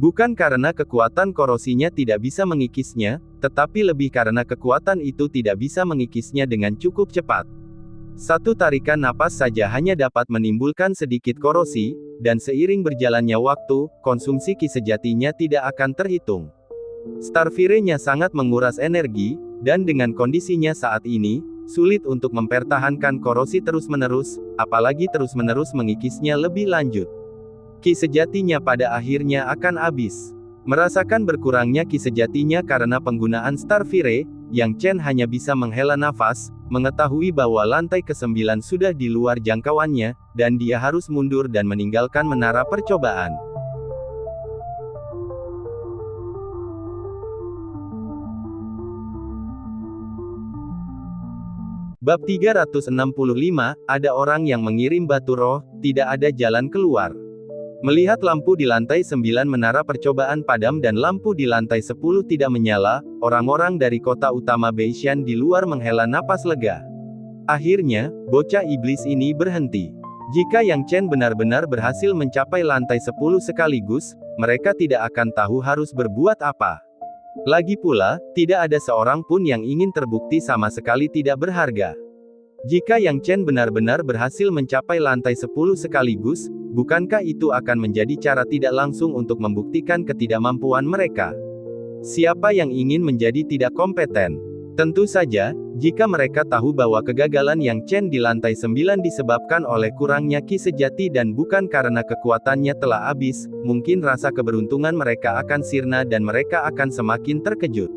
Bukan karena kekuatan korosinya tidak bisa mengikisnya, tetapi lebih karena kekuatan itu tidak bisa mengikisnya dengan cukup cepat. Satu tarikan napas saja hanya dapat menimbulkan sedikit korosi, dan seiring berjalannya waktu, konsumsi ki sejatinya tidak akan terhitung. Starfire-nya sangat menguras energi, dan dengan kondisinya saat ini, sulit untuk mempertahankan korosi terus-menerus, apalagi terus-menerus mengikisnya lebih lanjut. Ki sejatinya pada akhirnya akan habis. Merasakan berkurangnya ki sejatinya karena penggunaan Starfire, Yang Chen hanya bisa menghela nafas, mengetahui bahwa lantai ke-9 sudah di luar jangkauannya, dan dia harus mundur dan meninggalkan menara percobaan. Bab 365, ada orang yang mengirim batu roh, tidak ada jalan keluar. Melihat lampu di lantai 9 menara percobaan padam dan lampu di lantai 10 tidak menyala, orang-orang dari kota utama Beishan di luar menghela napas lega. Akhirnya, bocah iblis ini berhenti. Jika Yang Chen benar-benar berhasil mencapai lantai 10 sekaligus, mereka tidak akan tahu harus berbuat apa. Lagi pula, tidak ada seorang pun yang ingin terbukti sama sekali tidak berharga. Jika Yang Chen benar-benar berhasil mencapai lantai 10 sekaligus, bukankah itu akan menjadi cara tidak langsung untuk membuktikan ketidakmampuan mereka? Siapa yang ingin menjadi tidak kompeten? Tentu saja, jika mereka tahu bahwa kegagalan Yang Chen di lantai 9 disebabkan oleh kurangnya ki sejati dan bukan karena kekuatannya telah habis, mungkin rasa keberuntungan mereka akan sirna dan mereka akan semakin terkejut.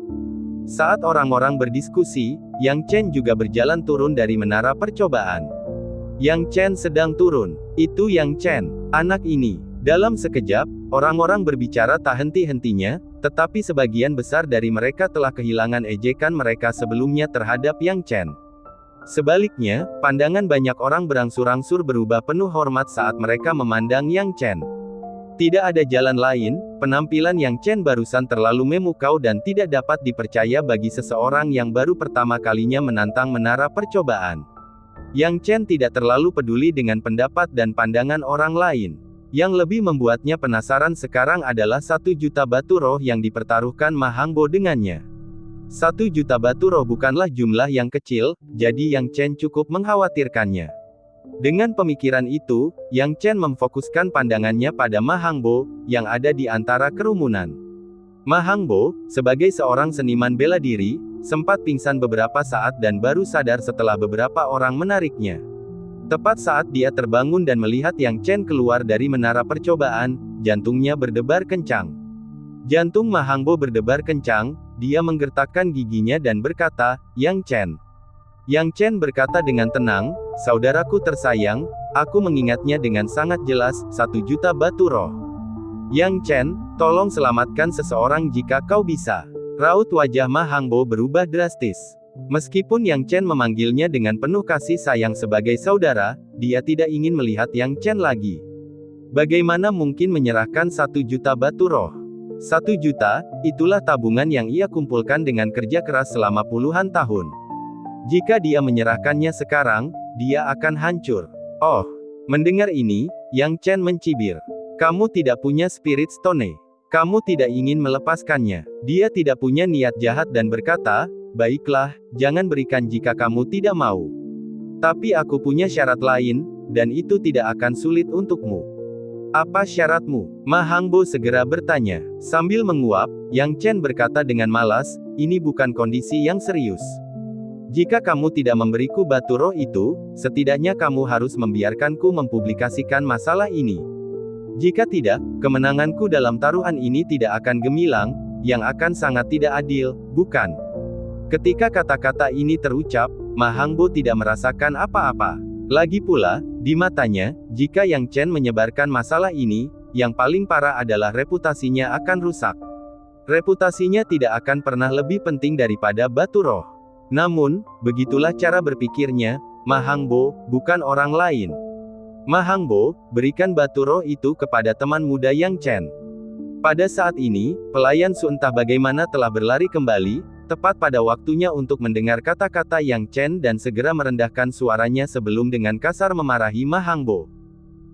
Saat orang-orang berdiskusi, Yang Chen juga berjalan turun dari menara percobaan. Yang Chen sedang turun. Itu Yang Chen, anak ini. Dalam sekejap, orang-orang berbicara tak henti-hentinya, tetapi sebagian besar dari mereka telah kehilangan ejekan mereka sebelumnya terhadap Yang Chen. Sebaliknya, pandangan banyak orang berangsur-angsur berubah penuh hormat saat mereka memandang Yang Chen. Tidak ada jalan lain, penampilan Yang Chen barusan terlalu memukau dan tidak dapat dipercaya bagi seseorang yang baru pertama kalinya menantang menara percobaan. Yang Chen tidak terlalu peduli dengan pendapat dan pandangan orang lain. Yang lebih membuatnya penasaran sekarang adalah 1 juta batu roh yang dipertaruhkan Ma Hangbo dengannya. 1 juta batu roh bukanlah jumlah yang kecil, jadi Yang Chen cukup mengkhawatirkannya. Dengan pemikiran itu, Yang Chen memfokuskan pandangannya pada Ma Hangbo, yang ada di antara kerumunan. Ma Hangbo, sebagai seorang seniman bela diri, sempat pingsan beberapa saat dan baru sadar setelah beberapa orang menariknya. Tepat saat dia terbangun dan melihat Yang Chen keluar dari menara percobaan, jantungnya berdebar kencang. Jantung Ma Hangbo berdebar kencang, dia menggertakkan giginya dan berkata, "Yang Chen." Yang Chen berkata dengan tenang, "Saudaraku tersayang, aku mengingatnya dengan sangat jelas, 1 juta batu roh. Yang Chen, tolong selamatkan seseorang jika kau bisa." Raut wajah Ma Hangbo berubah drastis. Meskipun Yang Chen memanggilnya dengan penuh kasih sayang sebagai saudara, dia tidak ingin melihat Yang Chen lagi. Bagaimana mungkin menyerahkan 1 juta batu roh? 1 juta, itulah tabungan yang ia kumpulkan dengan kerja keras selama puluhan tahun. Jika dia menyerahkannya sekarang, dia akan hancur. Oh, mendengar ini, Yang Chen mencibir. Kamu tidak punya spirit stone. Kamu tidak ingin melepaskannya. Dia tidak punya niat jahat dan berkata, "Baiklah, jangan berikan jika kamu tidak mau. Tapi aku punya syarat lain, dan itu tidak akan sulit untukmu." "Apa syaratmu?" Ma Hangbo segera bertanya. Sambil menguap, Yang Chen berkata dengan malas, "Ini bukan kondisi yang serius. Jika kamu tidak memberiku batu roh itu, setidaknya kamu harus membiarkanku mempublikasikan masalah ini. Jika tidak, kemenanganku dalam taruhan ini tidak akan gemilang, yang akan sangat tidak adil, bukan?" Ketika kata-kata ini terucap, Ma Hangbo tidak merasakan apa-apa. Lagi pula, di matanya, jika Yang Chen menyebarkan masalah ini, yang paling parah adalah reputasinya akan rusak. Reputasinya tidak akan pernah lebih penting daripada batu roh. Namun, begitulah cara berpikirnya, Ma Hangbo, bukan orang lain. Ma Hangbo, berikan batu roh itu kepada teman muda Yang Chen. Pada saat ini, pelayan Su entah bagaimana telah berlari kembali, tepat pada waktunya untuk mendengar kata-kata Yang Chen dan segera merendahkan suaranya sebelum dengan kasar memarahi Ma Hangbo.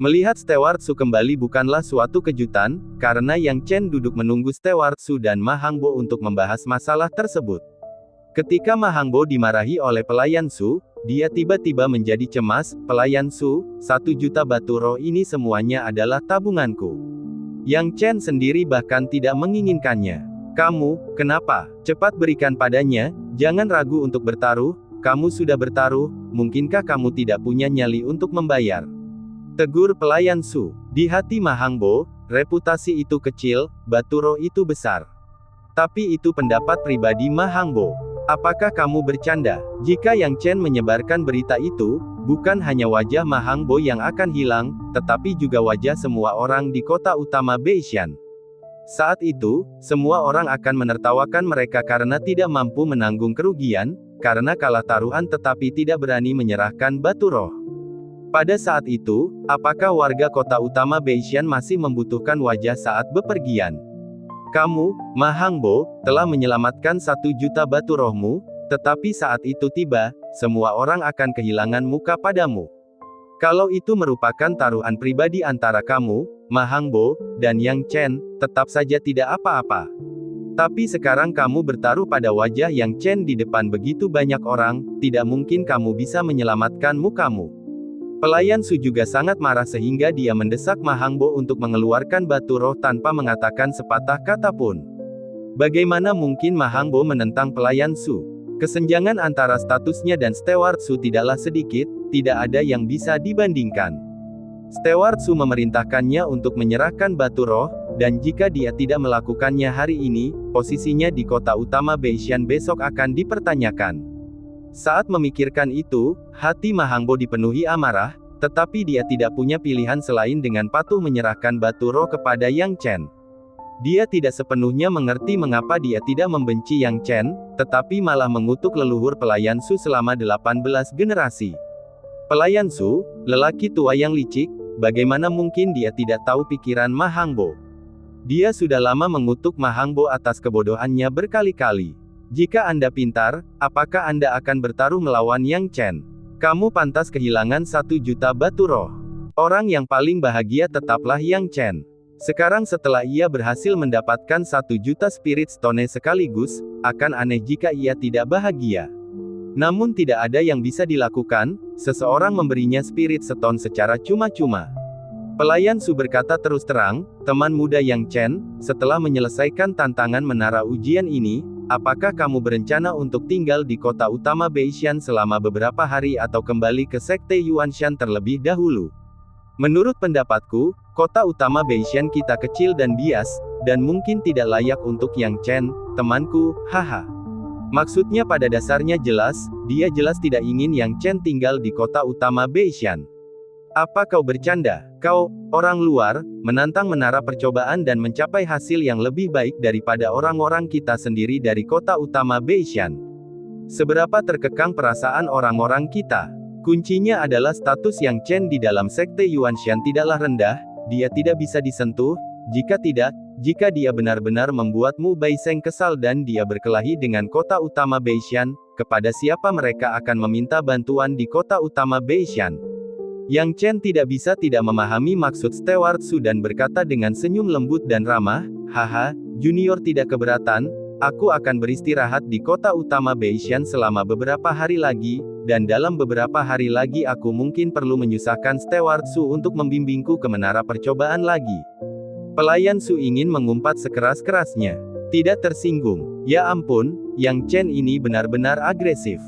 Melihat Steward Su kembali bukanlah suatu kejutan, karena Yang Chen duduk menunggu Steward Su dan Ma Hangbo untuk membahas masalah tersebut. Ketika Ma Hangbo dimarahi oleh pelayan Su, dia tiba-tiba menjadi cemas. "Pelayan Su, 1 juta batu roh ini semuanya adalah tabunganku. Yang Chen sendiri bahkan tidak menginginkannya. Kamu, kenapa? Cepat berikan padanya, jangan ragu untuk bertaruh, kamu sudah bertaruh, mungkinkah kamu tidak punya nyali untuk membayar?" Tegur pelayan Su. Di hati Ma Hangbo, reputasi itu kecil, batu roh itu besar. Tapi itu pendapat pribadi Ma Hangbo. Apakah kamu bercanda? Jika Yang Chen menyebarkan berita itu, bukan hanya wajah Ma Hangbo yang akan hilang, tetapi juga wajah semua orang di kota utama Beishan. Saat itu, semua orang akan menertawakan mereka karena tidak mampu menanggung kerugian, karena kalah taruhan tetapi tidak berani menyerahkan batu roh. Pada saat itu, apakah warga kota utama Beishan masih membutuhkan wajah saat bepergian? Kamu, Ma Hangbo, telah menyelamatkan 1 juta batu rohmu, tetapi saat itu tiba, semua orang akan kehilangan muka padamu. Kalau itu merupakan taruhan pribadi antara kamu, Ma Hangbo, dan Yang Chen, tetap saja tidak apa-apa. Tapi sekarang kamu bertaruh pada wajah Yang Chen di depan begitu banyak orang, tidak mungkin kamu bisa menyelamatkan mukamu. Pelayan Su juga sangat marah sehingga dia mendesak Ma Hangbo untuk mengeluarkan batu roh tanpa mengatakan sepatah kata pun. Bagaimana mungkin Ma Hangbo menentang pelayan Su? Kesenjangan antara statusnya dan Steward Su tidaklah sedikit, tidak ada yang bisa dibandingkan. Steward Su memerintahkannya untuk menyerahkan batu roh, dan jika dia tidak melakukannya hari ini, posisinya di kota utama Beishan besok akan dipertanyakan. Saat memikirkan itu, hati Ma Hangbo dipenuhi amarah, tetapi dia tidak punya pilihan selain dengan patuh menyerahkan batu roh kepada Yang Chen. Dia tidak sepenuhnya mengerti mengapa dia tidak membenci Yang Chen, tetapi malah mengutuk leluhur pelayan Su selama 18 generasi. Pelayan Su, lelaki tua yang licik, bagaimana mungkin dia tidak tahu pikiran Ma Hangbo? Dia sudah lama mengutuk Ma Hangbo atas kebodohannya berkali-kali. Jika Anda pintar, apakah Anda akan bertaruh melawan Yang Chen? Kamu pantas kehilangan 1 juta batu roh. Orang yang paling bahagia tetaplah Yang Chen. Sekarang setelah ia berhasil mendapatkan 1 juta Spirit Stone sekaligus, akan aneh jika ia tidak bahagia. Namun tidak ada yang bisa dilakukan, seseorang memberinya Spirit Stone secara cuma-cuma. Pelayan Su berkata terus terang, teman muda Yang Chen, setelah menyelesaikan tantangan menara ujian ini, apakah kamu berencana untuk tinggal di kota utama Beishan selama beberapa hari atau kembali ke Sekte Yuanshan terlebih dahulu? Menurut pendapatku, kota utama Beishan kita kecil dan bias, dan mungkin tidak layak untuk Yang Chen, temanku, haha. Maksudnya pada dasarnya jelas, dia jelas tidak ingin Yang Chen tinggal di kota utama Beishan. Apa kau bercanda? Kau, orang luar, menantang menara percobaan dan mencapai hasil yang lebih baik daripada orang-orang kita sendiri dari kota utama Beishan. Seberapa terkekang perasaan orang-orang kita? Kuncinya adalah status Yang Chen di dalam Sekte Yuanshan tidaklah rendah, dia tidak bisa disentuh, jika tidak, jika dia benar-benar membuatmu Baiseng kesal dan dia berkelahi dengan kota utama Beishan, kepada siapa mereka akan meminta bantuan di kota utama Beishan? Yang Chen tidak bisa tidak memahami maksud Steward Su dan berkata dengan senyum lembut dan ramah, haha, junior tidak keberatan, aku akan beristirahat di kota utama Beishan selama beberapa hari lagi, dan dalam beberapa hari lagi aku mungkin perlu menyusahkan Steward Su untuk membimbingku ke menara percobaan lagi. Pelayan Su ingin mengumpat sekeras-kerasnya. Tidak tersinggung. Ya ampun, Yang Chen ini benar-benar agresif.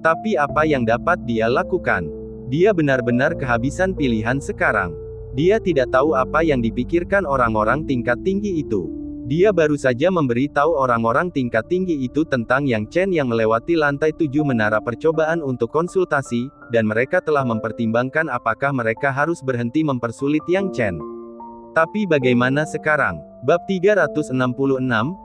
Tapi apa yang dapat dia lakukan? Dia benar-benar kehabisan pilihan sekarang. Dia tidak tahu apa yang dipikirkan orang-orang tingkat tinggi itu. Dia baru saja memberi tahu orang-orang tingkat tinggi itu tentang Yang Chen yang melewati lantai 7 menara percobaan untuk konsultasi, dan mereka telah mempertimbangkan apakah mereka harus berhenti mempersulit Yang Chen. Tapi bagaimana sekarang? Bab 366,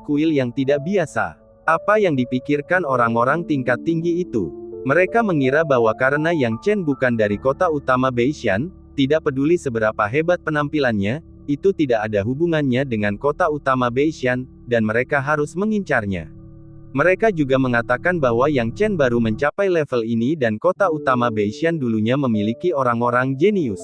kuil yang tidak biasa. Apa yang dipikirkan orang-orang tingkat tinggi itu? Mereka mengira bahwa karena Yang Chen bukan dari kota utama Beishan, tidak peduli seberapa hebat penampilannya, itu tidak ada hubungannya dengan kota utama Beishan, dan mereka harus mengincarnya. Mereka juga mengatakan bahwa Yang Chen baru mencapai level ini dan kota utama Beishan dulunya memiliki orang-orang jenius.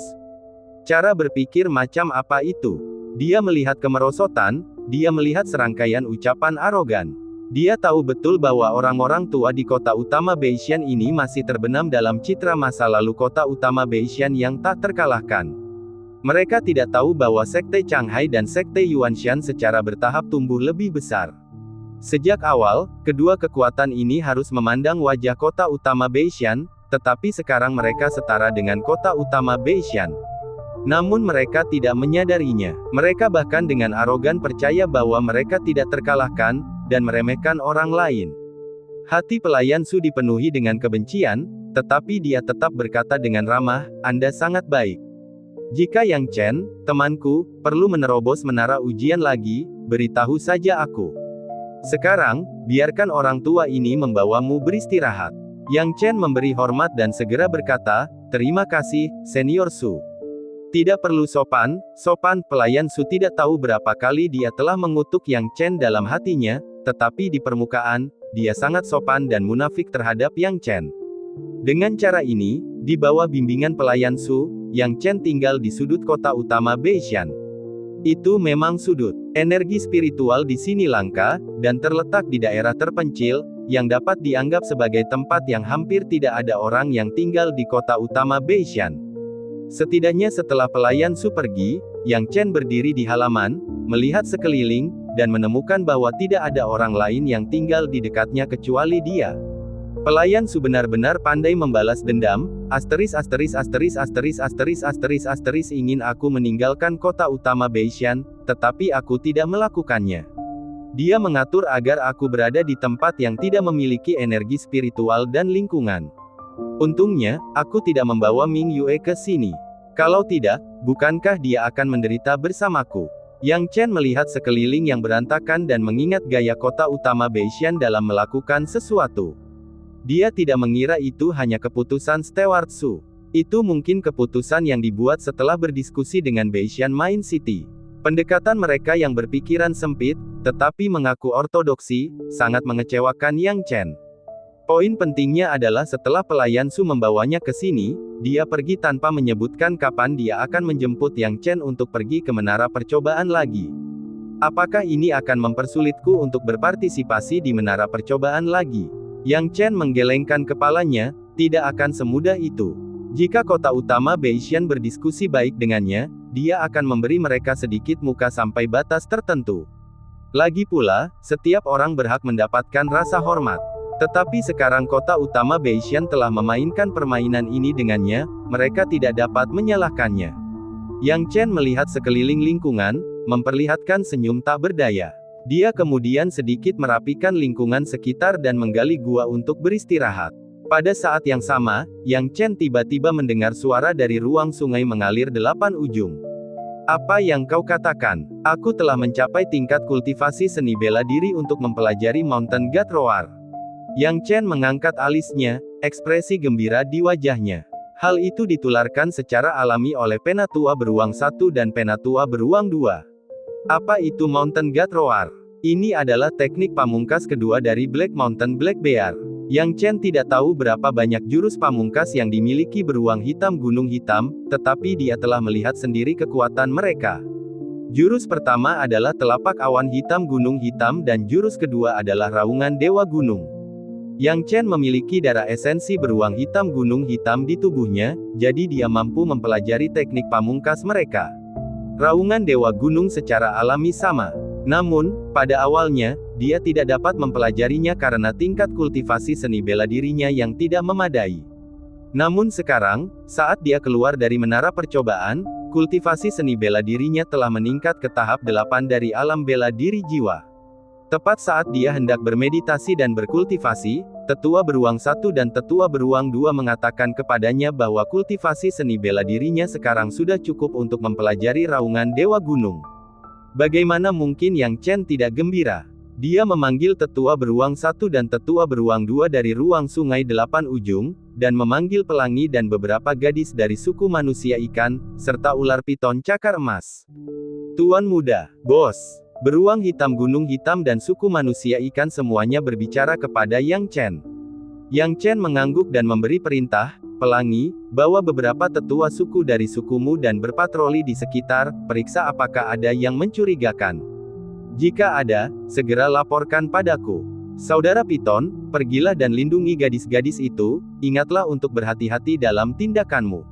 Cara berpikir macam apa itu? Dia melihat kemerosotan, dia melihat serangkaian ucapan arogan. Dia tahu betul bahwa orang-orang tua di kota utama Beishan ini masih terbenam dalam citra masa lalu kota utama Beishan yang tak terkalahkan. Mereka tidak tahu bahwa Sekte Changhai dan Sekte Yuanshan secara bertahap tumbuh lebih besar. Sejak awal, kedua kekuatan ini harus memandang wajah kota utama Beishan, tetapi sekarang mereka setara dengan kota utama Beishan. Namun mereka tidak menyadarinya. Mereka bahkan dengan arogan percaya bahwa mereka tidak terkalahkan, dan meremehkan orang lain. Hati pelayan Su dipenuhi dengan kebencian, tetapi dia tetap berkata dengan ramah, Anda sangat baik. Jika Yang Chen, temanku, perlu menerobos menara ujian lagi, beritahu saja aku. Sekarang, biarkan orang tua ini membawamu beristirahat. Yang Chen memberi hormat dan segera berkata, terima kasih, Senior Su. Tidak perlu sopan, pelayan Su tidak tahu berapa kali dia telah mengutuk Yang Chen dalam hatinya, tetapi di permukaan, dia sangat sopan dan munafik terhadap Yang Chen. Dengan cara ini, di bawah bimbingan pelayan Su, Yang Chen tinggal di sudut kota utama Beishan. Itu memang sudut. Energi spiritual di sini langka, dan terletak di daerah terpencil, yang dapat dianggap sebagai tempat yang hampir tidak ada orang yang tinggal di kota utama Beishan. Setidaknya setelah pelayan Su pergi, Yang Chen berdiri di halaman, melihat sekeliling, dan menemukan bahwa tidak ada orang lain yang tinggal di dekatnya kecuali dia. Pelayan Su benar-benar pandai membalas dendam, ingin aku meninggalkan kota utama Beishan, tetapi aku tidak melakukannya. Dia mengatur agar aku berada di tempat yang tidak memiliki energi spiritual dan lingkungan. Untungnya, aku tidak membawa Ming Yue ke sini. Kalau tidak, bukankah dia akan menderita bersamaku? Yang Chen melihat sekeliling yang berantakan dan mengingat gaya kota utama Beishan dalam melakukan sesuatu. Dia tidak mengira itu hanya keputusan Steward Su. Itu mungkin keputusan yang dibuat setelah berdiskusi dengan Beishan Main City. Pendekatan mereka yang berpikiran sempit, tetapi mengaku ortodoksi, sangat mengecewakan Yang Chen. Poin pentingnya adalah setelah pelayan Su membawanya ke sini, dia pergi tanpa menyebutkan kapan dia akan menjemput Yang Chen untuk pergi ke menara percobaan lagi. Apakah ini akan mempersulitku untuk berpartisipasi di menara percobaan lagi? Yang Chen menggelengkan kepalanya, tidak akan semudah itu. Jika kota utama Beishan berdiskusi baik dengannya, dia akan memberi mereka sedikit muka sampai batas tertentu. Lagi pula, setiap orang berhak mendapatkan rasa hormat. Tetapi sekarang kota utama Beishan telah memainkan permainan ini dengannya, mereka tidak dapat menyalahkannya. Yang Chen melihat sekeliling lingkungan, memperlihatkan senyum tak berdaya. Dia kemudian sedikit merapikan lingkungan sekitar dan menggali gua untuk beristirahat. Pada saat yang sama, Yang Chen tiba-tiba mendengar suara dari ruang sungai mengalir 8 ujung. Apa yang kau katakan? Aku telah mencapai tingkat kultivasi seni bela diri untuk mempelajari Mountain God Roar. Yang Chen mengangkat alisnya, ekspresi gembira di wajahnya. Hal itu ditularkan secara alami oleh Penatua Beruang 1 dan Penatua Beruang 2. Apa itu Mountain God Roar? Ini adalah teknik pamungkas kedua dari Black Mountain Black Bear. Yang Chen tidak tahu berapa banyak jurus pamungkas yang dimiliki beruang hitam Gunung Hitam, tetapi dia telah melihat sendiri kekuatan mereka. Jurus pertama adalah Telapak Awan Hitam Gunung Hitam dan jurus kedua adalah Raungan Dewa Gunung. Yang Chen memiliki darah esensi beruang hitam Gunung Hitam di tubuhnya, jadi dia mampu mempelajari teknik pamungkas mereka. Raungan Dewa Gunung secara alami sama. Namun, pada awalnya, dia tidak dapat mempelajarinya karena tingkat kultivasi seni bela dirinya yang tidak memadai. Namun sekarang, saat dia keluar dari menara percobaan, kultivasi seni bela dirinya telah meningkat ke tahap 8 dari alam bela diri jiwa. Tepat saat dia hendak bermeditasi dan berkultivasi, Tetua Beruang 1 dan Tetua Beruang 2 mengatakan kepadanya bahwa kultivasi seni bela dirinya sekarang sudah cukup untuk mempelajari Raungan Dewa Gunung. Bagaimana mungkin Yang Chen tidak gembira? Dia memanggil Tetua Beruang 1 dan Tetua Beruang 2 dari ruang sungai 8 ujung, dan memanggil pelangi dan beberapa gadis dari suku manusia ikan, serta ular piton cakar emas. Tuan muda, bos. Beruang hitam Gunung Hitam dan suku manusia ikan semuanya berbicara kepada Yang Chen. Yang Chen mengangguk dan memberi perintah, pelangi, bawa beberapa tetua suku dari sukumu dan berpatroli di sekitar, periksa apakah ada yang mencurigakan. Jika ada, segera laporkan padaku. Saudara Piton, pergilah dan lindungi gadis-gadis itu, ingatlah untuk berhati-hati dalam tindakanmu.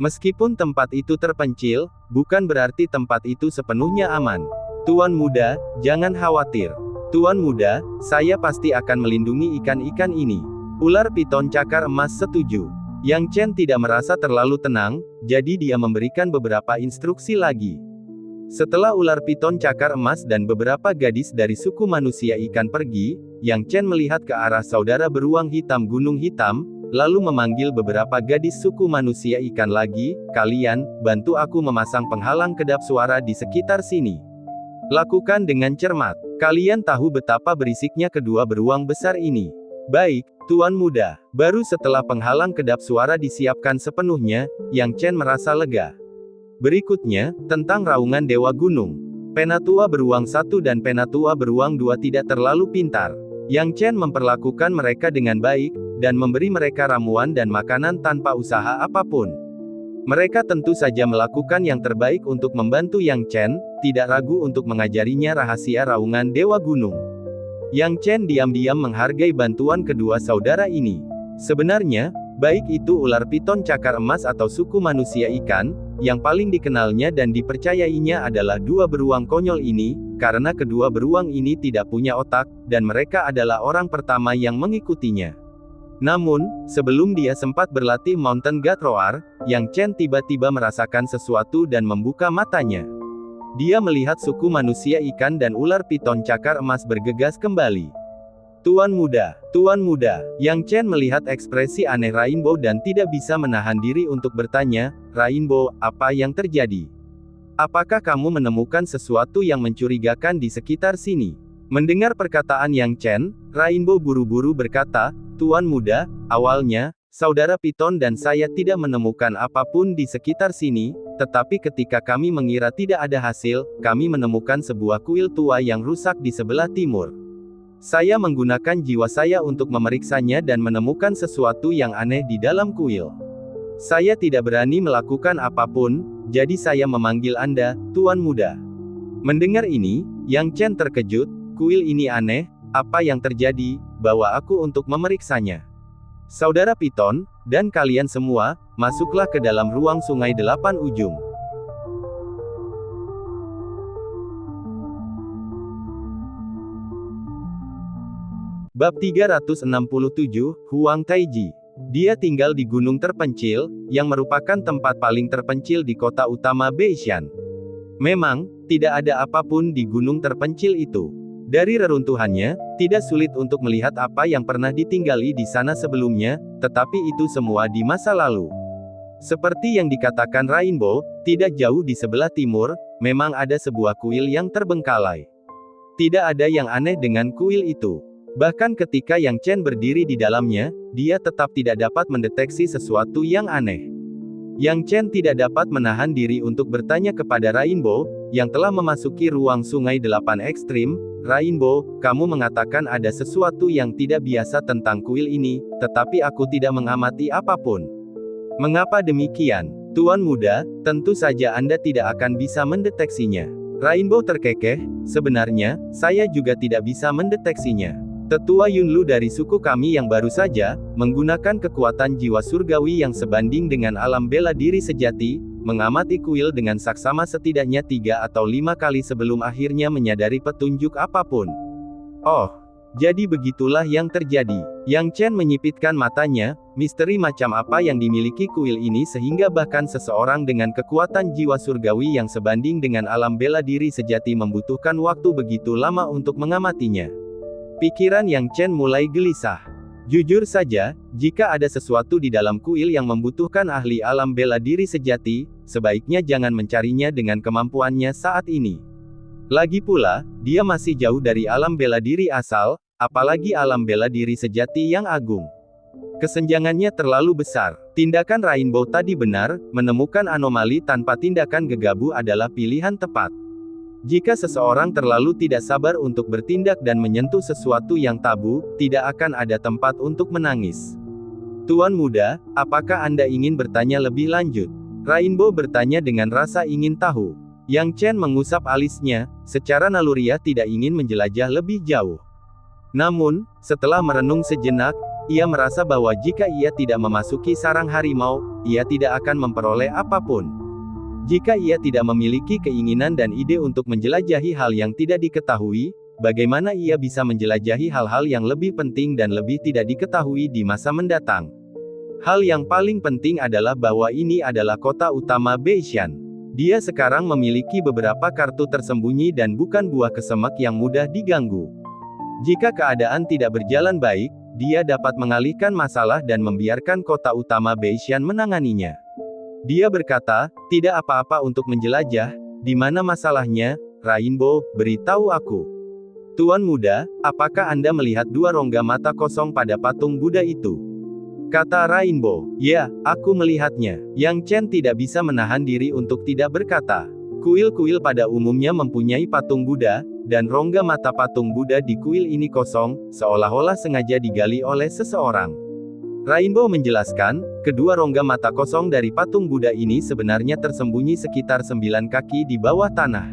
Meskipun tempat itu terpencil, bukan berarti tempat itu sepenuhnya aman. Tuan muda, jangan khawatir. Tuan muda, saya pasti akan melindungi ikan-ikan ini. Ular piton cakar emas setuju. Yang Chen tidak merasa terlalu tenang, jadi dia memberikan beberapa instruksi lagi. Setelah ular piton cakar emas dan beberapa gadis dari suku manusia ikan pergi, Yang Chen melihat ke arah saudara beruang hitam Gunung Hitam, lalu memanggil beberapa gadis suku manusia ikan lagi, kalian, bantu aku memasang penghalang kedap suara di sekitar sini. Lakukan dengan cermat. Kalian tahu betapa berisiknya kedua beruang besar ini. Baik, Tuan muda. Baru setelah penghalang kedap suara disiapkan sepenuhnya, Yang Chen merasa lega. Berikutnya, tentang Raungan Dewa Gunung. Penatua Beruang 1 dan Penatua Beruang 2 tidak terlalu pintar. Yang Chen memperlakukan mereka dengan baik, dan memberi mereka ramuan dan makanan tanpa usaha apapun. Mereka tentu saja melakukan yang terbaik untuk membantu Yang Chen, tidak ragu untuk mengajarinya rahasia Raungan Dewa Gunung. Yang Chen diam-diam menghargai bantuan kedua saudara ini. Sebenarnya, Baik itu ular piton cakar emas atau suku manusia ikan, yang paling dikenalnya dan dipercayainya adalah dua beruang konyol ini, karena kedua beruang ini tidak punya otak, dan mereka adalah orang pertama yang mengikutinya. Namun, sebelum dia sempat berlatih Mountain God Roar, Yang Chen tiba-tiba merasakan sesuatu dan membuka matanya. Dia melihat suku manusia ikan dan ular piton cakar emas bergegas kembali. Tuan muda, Yang Chen melihat ekspresi aneh Rainbow dan tidak bisa menahan diri untuk bertanya, Rainbow, apa yang terjadi? Apakah kamu menemukan sesuatu yang mencurigakan di sekitar sini? Mendengar perkataan Yang Chen, Rainbow buru-buru berkata, Tuan muda, awalnya, saudara Piton dan saya tidak menemukan apapun di sekitar sini, tetapi ketika kami mengira tidak ada hasil, kami menemukan sebuah kuil tua yang rusak di sebelah timur. Saya menggunakan jiwa saya untuk memeriksanya dan menemukan sesuatu yang aneh di dalam kuil. Saya tidak berani melakukan apapun, jadi saya memanggil Anda, Tuan muda. Mendengar ini, Yang Chen terkejut, kuil ini aneh, apa yang terjadi? Bawa aku untuk memeriksanya. Saudara Piton, dan kalian semua, masuklah ke dalam ruang sungai 8 ujung. Bab 367, Huang Taiji. Dia tinggal di gunung terpencil, yang merupakan tempat paling terpencil di kota utama Beishan. Memang, tidak ada apapun di gunung terpencil itu. Dari reruntuhannya, tidak sulit untuk melihat apa yang pernah ditinggali di sana sebelumnya, tetapi itu semua di masa lalu. Seperti yang dikatakan Rainbow, tidak jauh di sebelah timur, memang ada sebuah kuil yang terbengkalai. Tidak ada yang aneh dengan kuil itu. Bahkan ketika Yang Chen berdiri di dalamnya, dia tetap tidak dapat mendeteksi sesuatu yang aneh. Yang Chen tidak dapat menahan diri untuk bertanya kepada Rainbow, yang telah memasuki ruang sungai 8 ekstrim, Rainbow, kamu mengatakan ada sesuatu yang tidak biasa tentang kuil ini, tetapi aku tidak mengamati apapun. Mengapa demikian? Tuan muda, tentu saja Anda tidak akan bisa mendeteksinya. Rainbow terkekeh, sebenarnya, saya juga tidak bisa mendeteksinya. Tetua Yunlu dari suku kami yang baru saja, menggunakan kekuatan jiwa surgawi yang sebanding dengan alam bela diri sejati, mengamati kuil dengan saksama setidaknya 3 atau 5 kali sebelum akhirnya menyadari petunjuk apapun. Oh, jadi begitulah yang terjadi. Yang Chen menyipitkan matanya, misteri macam apa yang dimiliki kuil ini sehingga bahkan seseorang dengan kekuatan jiwa surgawi yang sebanding dengan alam bela diri sejati membutuhkan waktu begitu lama untuk mengamatinya. Pikiran Yang Chen mulai gelisah. Jujur saja, jika ada sesuatu di dalam kuil yang membutuhkan ahli alam bela diri sejati, sebaiknya jangan mencarinya dengan kemampuannya saat ini. Lagi pula, dia masih jauh dari alam bela diri asal, apalagi alam bela diri sejati yang agung. Kesenjangannya terlalu besar. Tindakan Rainbow tadi benar, menemukan anomali tanpa tindakan gegabah adalah pilihan tepat. Jika seseorang terlalu tidak sabar untuk bertindak dan menyentuh sesuatu yang tabu, tidak akan ada tempat untuk menangis. Tuan muda, apakah Anda ingin bertanya lebih lanjut? Rainbow bertanya dengan rasa ingin tahu. Yang Chen mengusap alisnya, secara naluriah tidak ingin menjelajah lebih jauh. Namun, setelah merenung sejenak, ia merasa bahwa jika ia tidak memasuki sarang harimau, ia tidak akan memperoleh apapun. Jika ia tidak memiliki keinginan dan ide untuk menjelajahi hal yang tidak diketahui, bagaimana ia bisa menjelajahi hal-hal yang lebih penting dan lebih tidak diketahui di masa mendatang? Hal yang paling penting adalah bahwa ini adalah kota utama Beishan. Dia sekarang memiliki beberapa kartu tersembunyi dan bukan buah kesemek yang mudah diganggu. Jika keadaan tidak berjalan baik, dia dapat mengalihkan masalah dan membiarkan kota utama Beishan menanganinya. Dia berkata, tidak apa-apa untuk menjelajah, di mana masalahnya, Rainbow, beritahu aku. Tuan muda, apakah Anda melihat 2 rongga mata kosong pada patung Buddha itu? Kata Rainbow, ya, aku melihatnya. Yang Chen tidak bisa menahan diri untuk tidak berkata. Kuil-kuil pada umumnya mempunyai patung Buddha, dan rongga mata patung Buddha di kuil ini kosong, seolah-olah sengaja digali oleh seseorang. Rainbow menjelaskan, kedua rongga mata kosong dari patung Buddha ini sebenarnya tersembunyi sekitar 9 kaki di bawah tanah.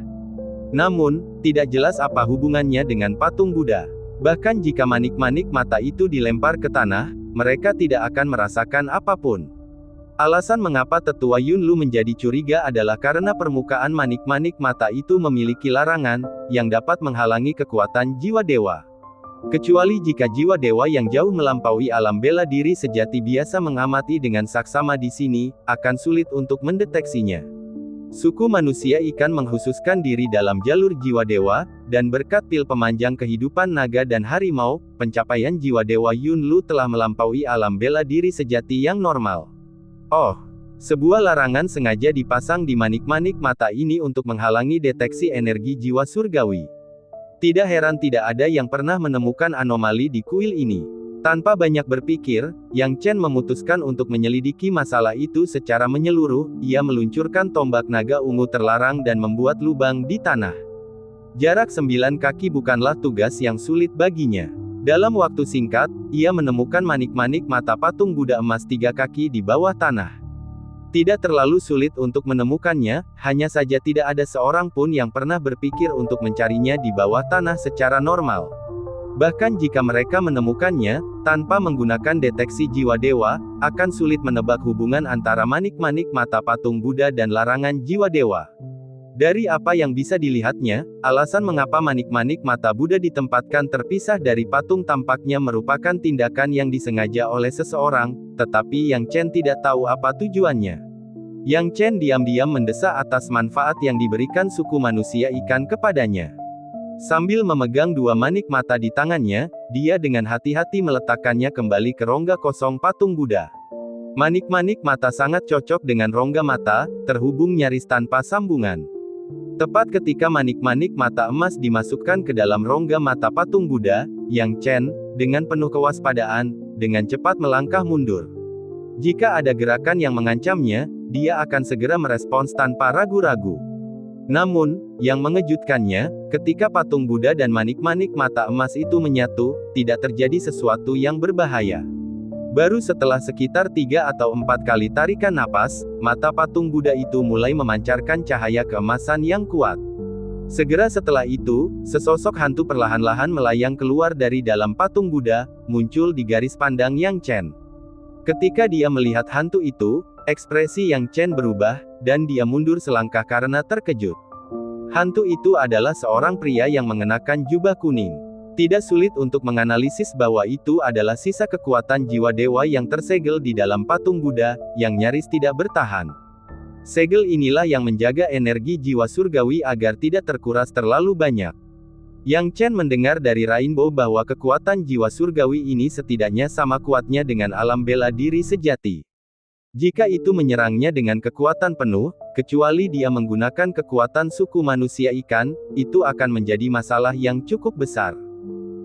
Namun, tidak jelas apa hubungannya dengan patung Buddha. Bahkan jika manik-manik mata itu dilempar ke tanah, mereka tidak akan merasakan apapun. Alasan mengapa Tetua Yunlu menjadi curiga adalah karena permukaan manik-manik mata itu memiliki larangan, yang dapat menghalangi kekuatan jiwa dewa. Kecuali jika jiwa dewa yang jauh melampaui alam bela diri sejati biasa mengamati dengan saksama di sini, akan sulit untuk mendeteksinya. Suku manusia ikan menghususkan diri dalam jalur jiwa dewa, dan berkat pil pemanjang kehidupan naga dan harimau, pencapaian jiwa dewa Yunlu telah melampaui alam bela diri sejati yang normal. Oh, sebuah larangan sengaja dipasang di manik-manik mata ini untuk menghalangi deteksi energi jiwa surgawi. Tidak heran tidak ada yang pernah menemukan anomali di kuil ini. Tanpa banyak berpikir, Yang Chen memutuskan untuk menyelidiki masalah itu secara menyeluruh. Ia meluncurkan tombak naga ungu terlarang dan membuat lubang di tanah. Jarak 9 kaki bukanlah tugas yang sulit baginya. Dalam waktu singkat, ia menemukan manik-manik mata patung Buddha emas 3 kaki di bawah tanah. Tidak terlalu sulit untuk menemukannya, hanya saja tidak ada seorang pun yang pernah berpikir untuk mencarinya di bawah tanah secara normal. Bahkan jika mereka menemukannya, tanpa menggunakan deteksi jiwa dewa, akan sulit menebak hubungan antara manik-manik mata patung Buddha dan larangan jiwa dewa. Dari apa yang bisa dilihatnya, alasan mengapa manik-manik mata Buddha ditempatkan terpisah dari patung tampaknya merupakan tindakan yang disengaja oleh seseorang, tetapi Yang Chen tidak tahu apa tujuannya. Yang Chen diam-diam mendesak atas manfaat yang diberikan suku manusia ikan kepadanya. Sambil memegang 2 manik mata di tangannya, dia dengan hati-hati meletakkannya kembali ke rongga kosong patung Buddha. Manik-manik mata sangat cocok dengan rongga mata, terhubung nyaris tanpa sambungan. Tepat ketika manik-manik mata emas dimasukkan ke dalam rongga mata patung Buddha, Yang Chen, dengan penuh kewaspadaan, dengan cepat melangkah mundur. Jika ada gerakan yang mengancamnya, dia akan segera merespons tanpa ragu-ragu. Namun, yang mengejutkannya, ketika patung Buddha dan manik-manik mata emas itu menyatu, tidak terjadi sesuatu yang berbahaya. Baru setelah sekitar 3 atau 4 kali tarikan napas, mata patung Buddha itu mulai memancarkan cahaya keemasan yang kuat. Segera setelah itu, sesosok hantu perlahan-lahan melayang keluar dari dalam patung Buddha, muncul di garis pandang Yang Chen. Ketika dia melihat hantu itu, ekspresi Yang Chen berubah, dan dia mundur selangkah karena terkejut. Hantu itu adalah seorang pria yang mengenakan jubah kuning. Tidak sulit untuk menganalisis bahwa itu adalah sisa kekuatan jiwa dewa yang tersegel di dalam patung Buddha, yang nyaris tidak bertahan. Segel inilah yang menjaga energi jiwa surgawi agar tidak terkuras terlalu banyak. Yang Chen mendengar dari Rainbow bahwa kekuatan jiwa surgawi ini setidaknya sama kuatnya dengan alam bela diri sejati. Jika itu menyerangnya dengan kekuatan penuh, kecuali dia menggunakan kekuatan suku manusia ikan, itu akan menjadi masalah yang cukup besar.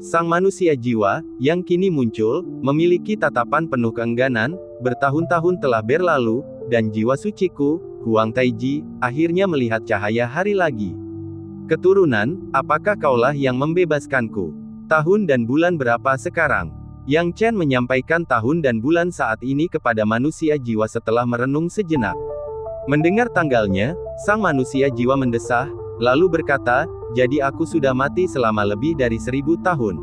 Sang manusia jiwa, yang kini muncul, memiliki tatapan penuh keengganan, bertahun-tahun telah berlalu, dan jiwa suciku, Huang Taiji, akhirnya melihat cahaya hari lagi. Keturunan, apakah kaulah yang membebaskanku? Tahun dan bulan berapa sekarang? Yang Chen menyampaikan tahun dan bulan saat ini kepada manusia jiwa setelah merenung sejenak. Mendengar tanggalnya, sang manusia jiwa mendesah, lalu berkata, jadi aku sudah mati selama lebih dari 1000 tahun.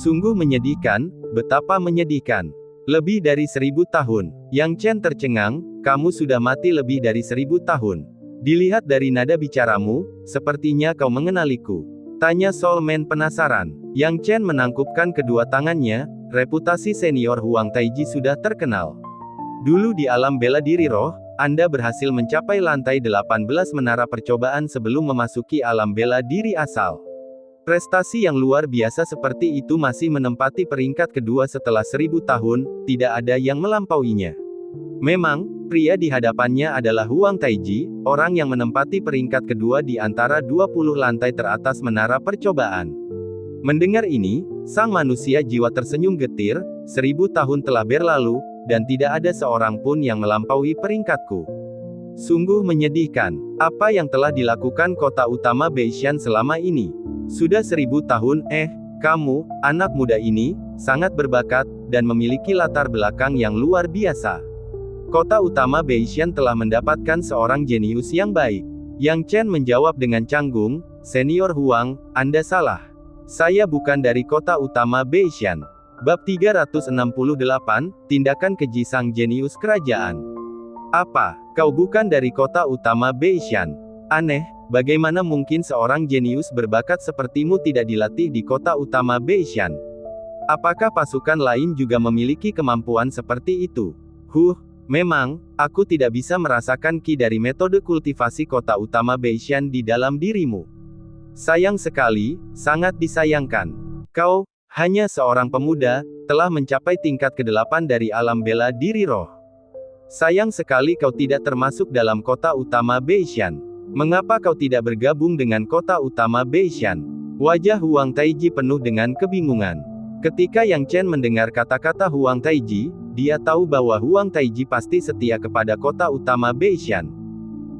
Sungguh menyedihkan, betapa menyedihkan. Lebih dari 1000 tahun. Yang Chen tercengang, kamu sudah mati lebih dari 1000 tahun. Dilihat dari nada bicaramu, sepertinya kau mengenaliku. Tanya Soul Man penasaran. Yang Chen menangkupkan kedua tangannya, reputasi senior Huang Taiji sudah terkenal. Dulu di alam bela diri roh, Anda berhasil mencapai lantai 18 menara percobaan sebelum memasuki alam bela diri asal. Prestasi yang luar biasa seperti itu masih menempati peringkat kedua setelah 1000 tahun, tidak ada yang melampauinya. Memang, pria di hadapannya adalah Huang Taiji, orang yang menempati peringkat kedua di antara 20 lantai teratas menara percobaan. Mendengar ini, sang manusia jiwa tersenyum getir, 1000 tahun telah berlalu, dan tidak ada seorang pun yang melampaui peringkatku. Sungguh menyedihkan, apa yang telah dilakukan kota utama Beishan selama ini. Sudah 1000 tahun, kamu, anak muda ini, sangat berbakat, dan memiliki latar belakang yang luar biasa. Kota utama Beishan telah mendapatkan seorang jenius yang baik. Yang Chen menjawab dengan canggung, Senior Huang, Anda salah. Saya bukan dari kota utama Beishan. Bab 368, Tindakan Keji Sang Jenius Kerajaan. Apa, kau bukan dari kota utama Beishan? Aneh, bagaimana mungkin seorang jenius berbakat sepertimu tidak dilatih di kota utama Beishan? Apakah pasukan lain juga memiliki kemampuan seperti itu? Memang, aku tidak bisa merasakan ki dari metode kultivasi kota utama Beishan di dalam dirimu. Sayang sekali, sangat disayangkan. Kau, hanya seorang pemuda, telah mencapai tingkat ke-8 dari alam bela diri roh. Sayang sekali kau tidak termasuk dalam kota utama Beishan. Mengapa kau tidak bergabung dengan kota utama Beishan? Wajah Huang Taiji penuh dengan kebingungan. Ketika Yang Chen mendengar kata-kata Huang Taiji, dia tahu bahwa Huang Taiji pasti setia kepada kota utama Beishan.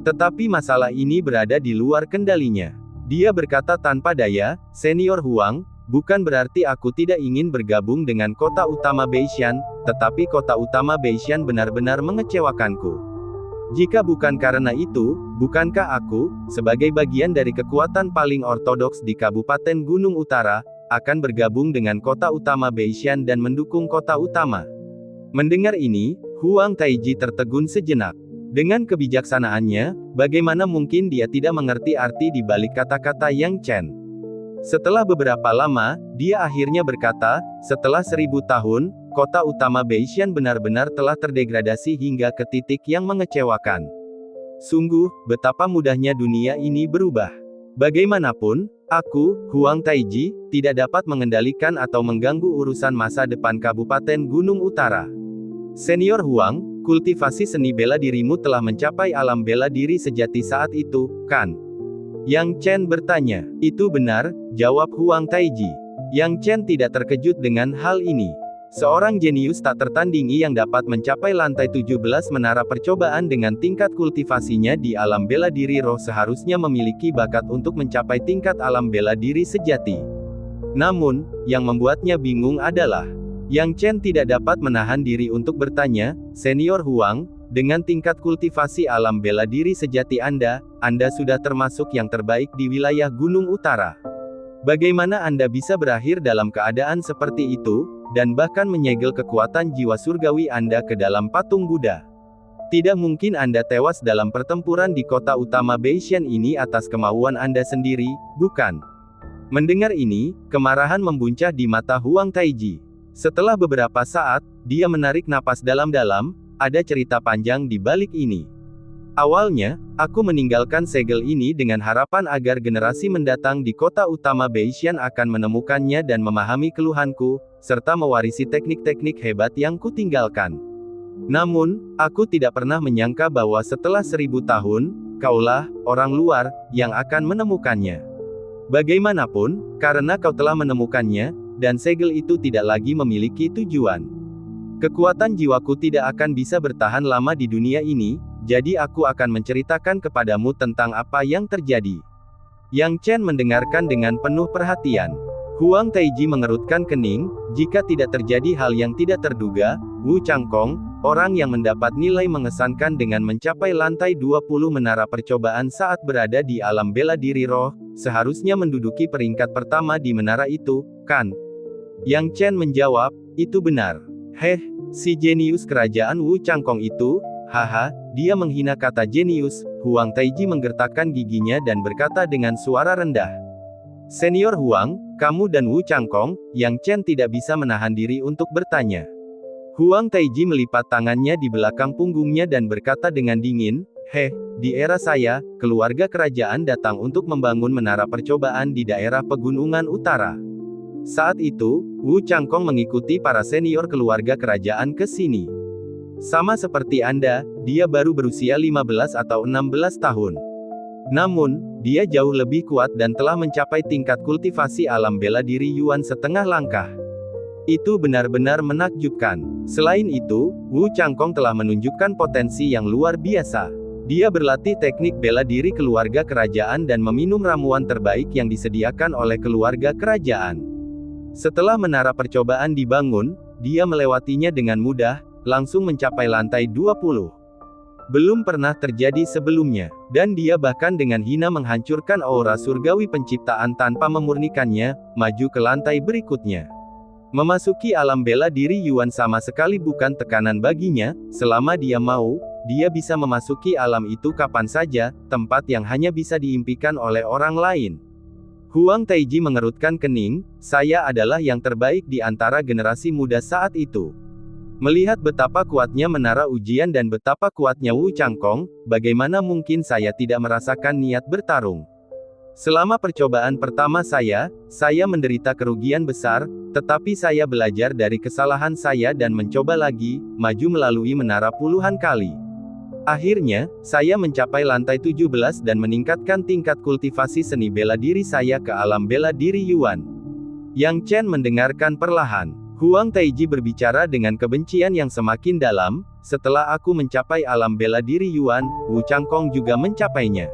Tetapi masalah ini berada di luar kendalinya. Dia berkata tanpa daya, "Senior Huang, bukan berarti aku tidak ingin bergabung dengan kota utama Beishan, tetapi kota utama Beishan benar-benar mengecewakanku. Jika bukan karena itu, bukankah aku, sebagai bagian dari kekuatan paling ortodoks di Kabupaten Gunung Utara, akan bergabung dengan kota utama Beishan dan mendukung kota utama?" Mendengar ini, Huang Taiji tertegun sejenak. Dengan kebijaksanaannya, bagaimana mungkin dia tidak mengerti arti di balik kata-kata Yang Chen? Setelah beberapa lama, dia akhirnya berkata, "Setelah 1000 tahun, kota utama Beishan benar-benar telah terdegradasi hingga ke titik yang mengecewakan. Sungguh, betapa mudahnya dunia ini berubah. Bagaimanapun, aku, Huang Taiji, tidak dapat mengendalikan atau mengganggu urusan masa depan Kabupaten Gunung Utara. Senior Huang, kultivasi seni bela dirimu telah mencapai alam bela diri sejati saat itu, kan?" Yang Chen bertanya. "Itu benar," jawab Huang Taiji. Yang Chen tidak terkejut dengan hal ini. Seorang jenius tak tertandingi yang dapat mencapai lantai 17 menara percobaan dengan tingkat kultivasinya di alam bela diri roh seharusnya memiliki bakat untuk mencapai tingkat alam bela diri sejati. Namun, yang membuatnya bingung adalah, Yang Chen tidak dapat menahan diri untuk bertanya, "Senior Huang, dengan tingkat kultivasi alam bela diri sejati Anda sudah termasuk yang terbaik di wilayah Gunung Utara. Bagaimana Anda bisa berakhir dalam keadaan seperti itu, dan bahkan menyegel kekuatan jiwa surgawi Anda ke dalam patung Buddha? Tidak mungkin Anda tewas dalam pertempuran di kota utama Beishan ini atas kemauan Anda sendiri, bukan?" Mendengar ini, kemarahan membuncah di mata Huang Taiji. Setelah beberapa saat, dia menarik napas dalam-dalam. "Ada cerita panjang di balik ini. Awalnya, aku meninggalkan segel ini dengan harapan agar generasi mendatang di kota utama Beishan akan menemukannya dan memahami keluhanku, serta mewarisi teknik-teknik hebat yang kutinggalkan. Namun, aku tidak pernah menyangka bahwa setelah 1000 tahun, kaulah, orang luar, yang akan menemukannya. Bagaimanapun, karena kau telah menemukannya, dan segel itu tidak lagi memiliki tujuan. Kekuatan jiwaku tidak akan bisa bertahan lama di dunia ini, jadi aku akan menceritakan kepadamu tentang apa yang terjadi." Yang Chen mendengarkan dengan penuh perhatian. Huang Taiji mengerutkan kening. Jika tidak terjadi hal yang tidak terduga, Wu Changkong, orang yang mendapat nilai mengesankan dengan mencapai lantai 20 menara percobaan saat berada di alam bela diri roh, seharusnya menduduki peringkat pertama di menara itu, kan? Yang Chen menjawab, "Itu benar." Si jenius kerajaan Wu Changkong itu, haha, dia menghina kata jenius." Huang Taiji menggertakkan giginya dan berkata dengan suara rendah, "Senior Huang, kamu dan Wu Changkong." Yang Chen tidak bisa menahan diri untuk bertanya. Huang Taiji melipat tangannya di belakang punggungnya dan berkata dengan dingin, "Di era saya, keluarga kerajaan datang untuk membangun menara percobaan di daerah pegunungan utara. Saat itu, Wu Changkong mengikuti para senior keluarga kerajaan ke sini. Sama seperti Anda, dia baru berusia 15 atau 16 tahun. Namun, dia jauh lebih kuat dan telah mencapai tingkat kultivasi alam bela diri Yuan setengah langkah. Itu benar-benar menakjubkan. Selain itu, Wu Changkong telah menunjukkan potensi yang luar biasa. Dia berlatih teknik bela diri keluarga kerajaan dan meminum ramuan terbaik yang disediakan oleh keluarga kerajaan. Setelah menara percobaan dibangun, dia melewatinya dengan mudah, langsung mencapai lantai 20. Belum pernah terjadi sebelumnya, dan dia bahkan dengan hina menghancurkan aura surgawi penciptaan tanpa memurnikannya, maju ke lantai berikutnya. Memasuki alam bela diri Yuan sama sekali bukan tekanan baginya, selama dia mau, dia bisa memasuki alam itu kapan saja, tempat yang hanya bisa diimpikan oleh orang lain. Huang Taiji mengerutkan kening, saya adalah yang terbaik di antara generasi muda saat itu. Melihat betapa kuatnya menara ujian dan betapa kuatnya Wu Changkong, bagaimana mungkin saya tidak merasakan niat bertarung. Selama percobaan pertama saya menderita kerugian besar, tetapi saya belajar dari kesalahan saya dan mencoba lagi, maju melalui menara puluhan kali. Akhirnya, saya mencapai lantai 17 dan meningkatkan tingkat kultivasi seni bela diri saya ke alam bela diri Yuan. Yang Chen mendengarkan perlahan. Huang Taiji berbicara dengan kebencian yang semakin dalam, setelah aku mencapai alam bela diri Yuan, Wu Changkong juga mencapainya.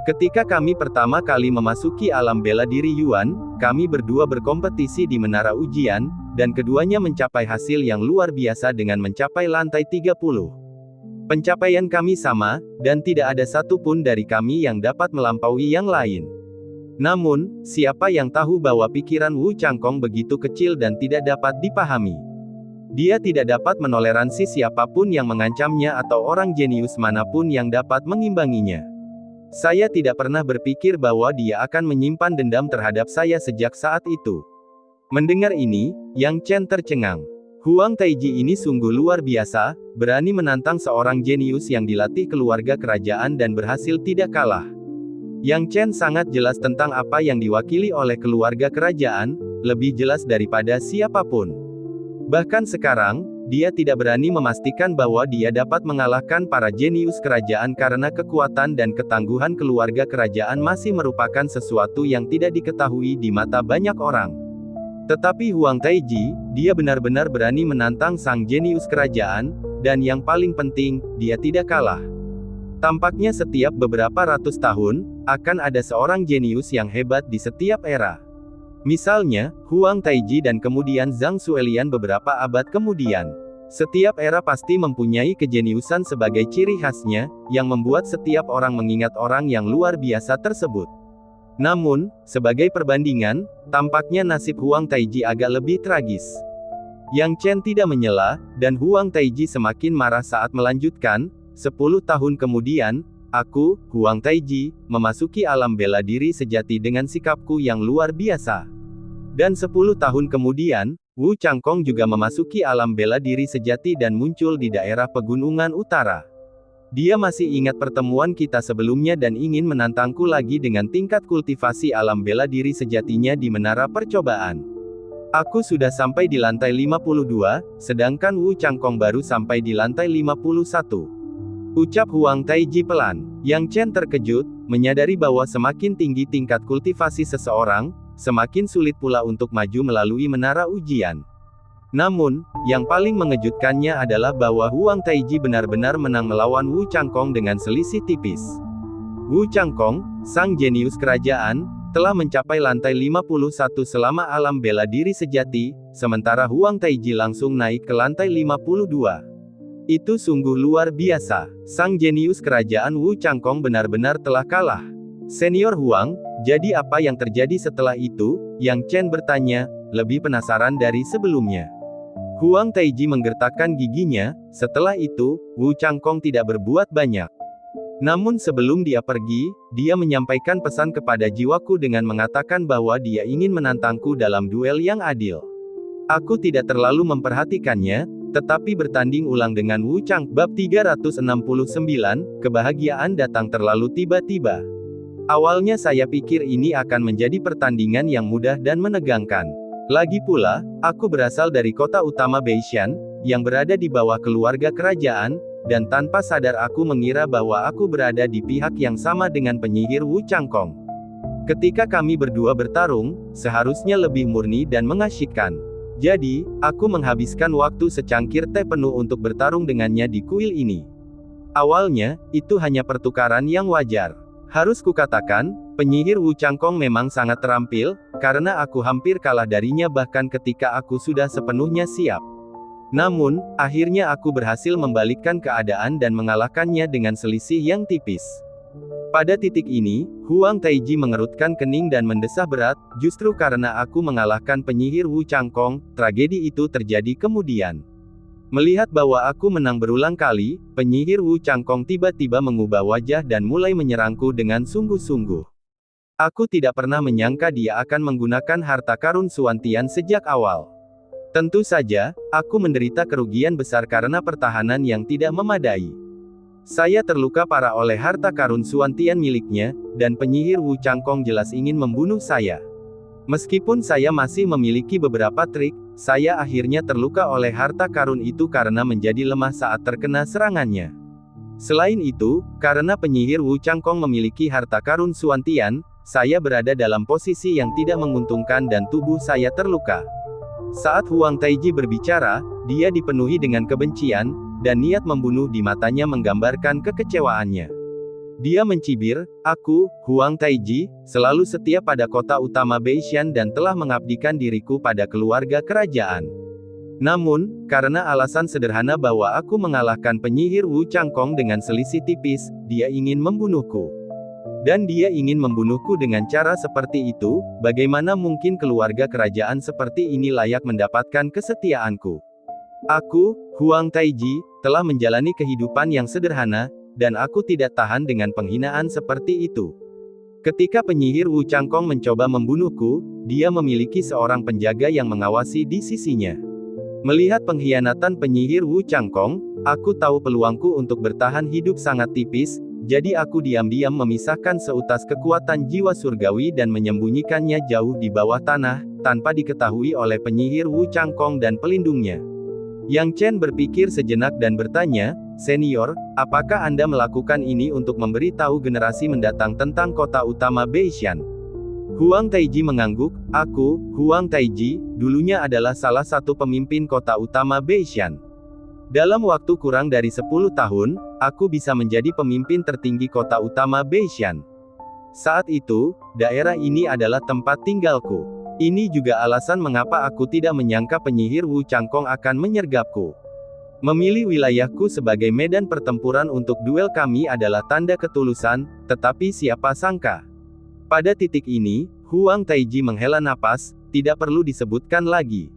Ketika kami pertama kali memasuki alam bela diri Yuan, kami berdua berkompetisi di menara ujian, dan keduanya mencapai hasil yang luar biasa dengan mencapai lantai 30. Pencapaian kami sama, dan tidak ada satupun dari kami yang dapat melampaui yang lain. Namun, siapa yang tahu bahwa pikiran Wu Changkong begitu kecil dan tidak dapat dipahami. Dia tidak dapat menoleransi siapapun yang mengancamnya atau orang jenius manapun yang dapat mengimbanginya. Saya tidak pernah berpikir bahwa dia akan menyimpan dendam terhadap saya sejak saat itu. Mendengar ini, Yang Chen tercengang. Huang Taiji ini sungguh luar biasa, berani menantang seorang jenius yang dilatih keluarga kerajaan dan berhasil tidak kalah. Yang Chen sangat jelas tentang apa yang diwakili oleh keluarga kerajaan, lebih jelas daripada siapapun. Bahkan sekarang, dia tidak berani memastikan bahwa dia dapat mengalahkan para jenius kerajaan karena kekuatan dan ketangguhan keluarga kerajaan masih merupakan sesuatu yang tidak diketahui di mata banyak orang. Tetapi Huang Taiji, dia benar-benar berani menantang sang jenius kerajaan, dan yang paling penting, dia tidak kalah. Tampaknya setiap beberapa ratus tahun, akan ada seorang jenius yang hebat di setiap era. Misalnya, Huang Taiji dan kemudian Zhang Zuelian beberapa abad kemudian. Setiap era pasti mempunyai kejeniusan sebagai ciri khasnya, yang membuat setiap orang mengingat orang yang luar biasa tersebut. Namun, sebagai perbandingan, tampaknya nasib Huang Taiji agak lebih tragis. Yang Chen tidak menyela, dan Huang Taiji semakin marah saat melanjutkan, 10 tahun kemudian, aku, Huang Taiji, memasuki alam bela diri sejati dengan sikapku yang luar biasa. Dan 10 tahun kemudian, Wu Changkong juga memasuki alam bela diri sejati dan muncul di daerah pegunungan utara. Dia masih ingat pertemuan kita sebelumnya dan ingin menantangku lagi dengan tingkat kultivasi alam bela diri sejatinya di menara percobaan. Aku sudah sampai di lantai 52, sedangkan Wu Changkong baru sampai di lantai 51. Ucap Huang Taiji pelan. Yang Chen terkejut, menyadari bahwa semakin tinggi tingkat kultivasi seseorang, semakin sulit pula untuk maju melalui menara ujian. Namun, yang paling mengejutkannya adalah bahwa Huang Taiji benar-benar menang melawan Wu Changkong dengan selisih tipis. Wu Changkong, sang jenius kerajaan, telah mencapai lantai 51 selama alam bela diri sejati, sementara Huang Taiji langsung naik ke lantai 52. Itu sungguh luar biasa. Sang jenius kerajaan Wu Changkong benar-benar telah kalah. Senior Huang, jadi apa yang terjadi setelah itu? Yang Chen bertanya, lebih penasaran dari sebelumnya. Huang Taiji menggertakkan giginya, setelah itu, Wu Changkong tidak berbuat banyak. Namun sebelum dia pergi, dia menyampaikan pesan kepada jiwaku dengan mengatakan bahwa dia ingin menantangku dalam duel yang adil. Aku tidak terlalu memperhatikannya, tetapi bertanding ulang dengan Wu Chang. Bab 369, kebahagiaan datang terlalu tiba-tiba. Awalnya saya pikir ini akan menjadi pertandingan yang mudah dan menegangkan. Lagi pula, aku berasal dari kota utama Beishan, yang berada di bawah keluarga kerajaan, dan tanpa sadar aku mengira bahwa aku berada di pihak yang sama dengan penyihir Wu Changkong. Ketika kami berdua bertarung, seharusnya lebih murni dan mengasyikkan. Jadi, aku menghabiskan waktu secangkir teh penuh untuk bertarung dengannya di kuil ini. Awalnya, itu hanya pertukaran yang wajar. Harus kukatakan, penyihir Wu Changkong memang sangat terampil, karena aku hampir kalah darinya bahkan ketika aku sudah sepenuhnya siap. Namun, akhirnya aku berhasil membalikkan keadaan dan mengalahkannya dengan selisih yang tipis. Pada titik ini, Huang Taiji mengerutkan kening dan mendesah berat, justru karena aku mengalahkan penyihir Wu Changkong, tragedi itu terjadi kemudian. Melihat bahwa aku menang berulang kali, penyihir Wu Changkong tiba-tiba mengubah wajah dan mulai menyerangku dengan sungguh-sungguh. Aku tidak pernah menyangka dia akan menggunakan harta karun Suantian sejak awal. Tentu saja, aku menderita kerugian besar karena pertahanan yang tidak memadai. Saya terluka parah oleh harta karun Suantian miliknya, dan penyihir Wu Changkong jelas ingin membunuh saya. Meskipun saya masih memiliki beberapa trik, saya akhirnya terluka oleh harta karun itu karena menjadi lemah saat terkena serangannya. Selain itu, karena penyihir Wu Changkong memiliki harta karun Suantian, saya berada dalam posisi yang tidak menguntungkan dan tubuh saya terluka. Saat Huang Taiji berbicara, dia dipenuhi dengan kebencian, dan niat membunuh di matanya menggambarkan kekecewaannya. Dia mencibir, "Aku, Huang Taiji, selalu setia pada kota utama Beishan dan telah mengabdikan diriku pada keluarga kerajaan. Namun, karena alasan sederhana bahwa aku mengalahkan penyihir Wu Changkong dengan selisih tipis, dia ingin membunuhku. Dan dia ingin membunuhku dengan cara seperti itu, bagaimana mungkin keluarga kerajaan seperti ini layak mendapatkan kesetiaanku? Aku, Huang Taiji, telah menjalani kehidupan yang sederhana, dan aku tidak tahan dengan penghinaan seperti itu. Ketika penyihir Wu Changkong mencoba membunuhku, dia memiliki seorang penjaga yang mengawasi di sisinya. Melihat pengkhianatan penyihir Wu Changkong, aku tahu peluangku untuk bertahan hidup sangat tipis, jadi aku diam-diam memisahkan seutas kekuatan jiwa surgawi dan menyembunyikannya jauh di bawah tanah, tanpa diketahui oleh penyihir Wu Changkong dan pelindungnya. Yang Chen berpikir sejenak dan bertanya, "Senior, apakah Anda melakukan ini untuk memberi tahu generasi mendatang tentang kota utama Beishan?" Huang Taiji mengangguk, "Aku, Huang Taiji, dulunya adalah salah satu pemimpin kota utama Beishan. Dalam waktu kurang dari 10 tahun, aku bisa menjadi pemimpin tertinggi kota utama Beishan. Saat itu, daerah ini adalah tempat tinggalku. Ini juga alasan mengapa aku tidak menyangka penyihir Wu Changkong akan menyergapku. Memilih wilayahku sebagai medan pertempuran untuk duel kami adalah tanda ketulusan, tetapi siapa sangka." Pada titik ini, Huang Taiji menghela napas, tidak perlu disebutkan lagi.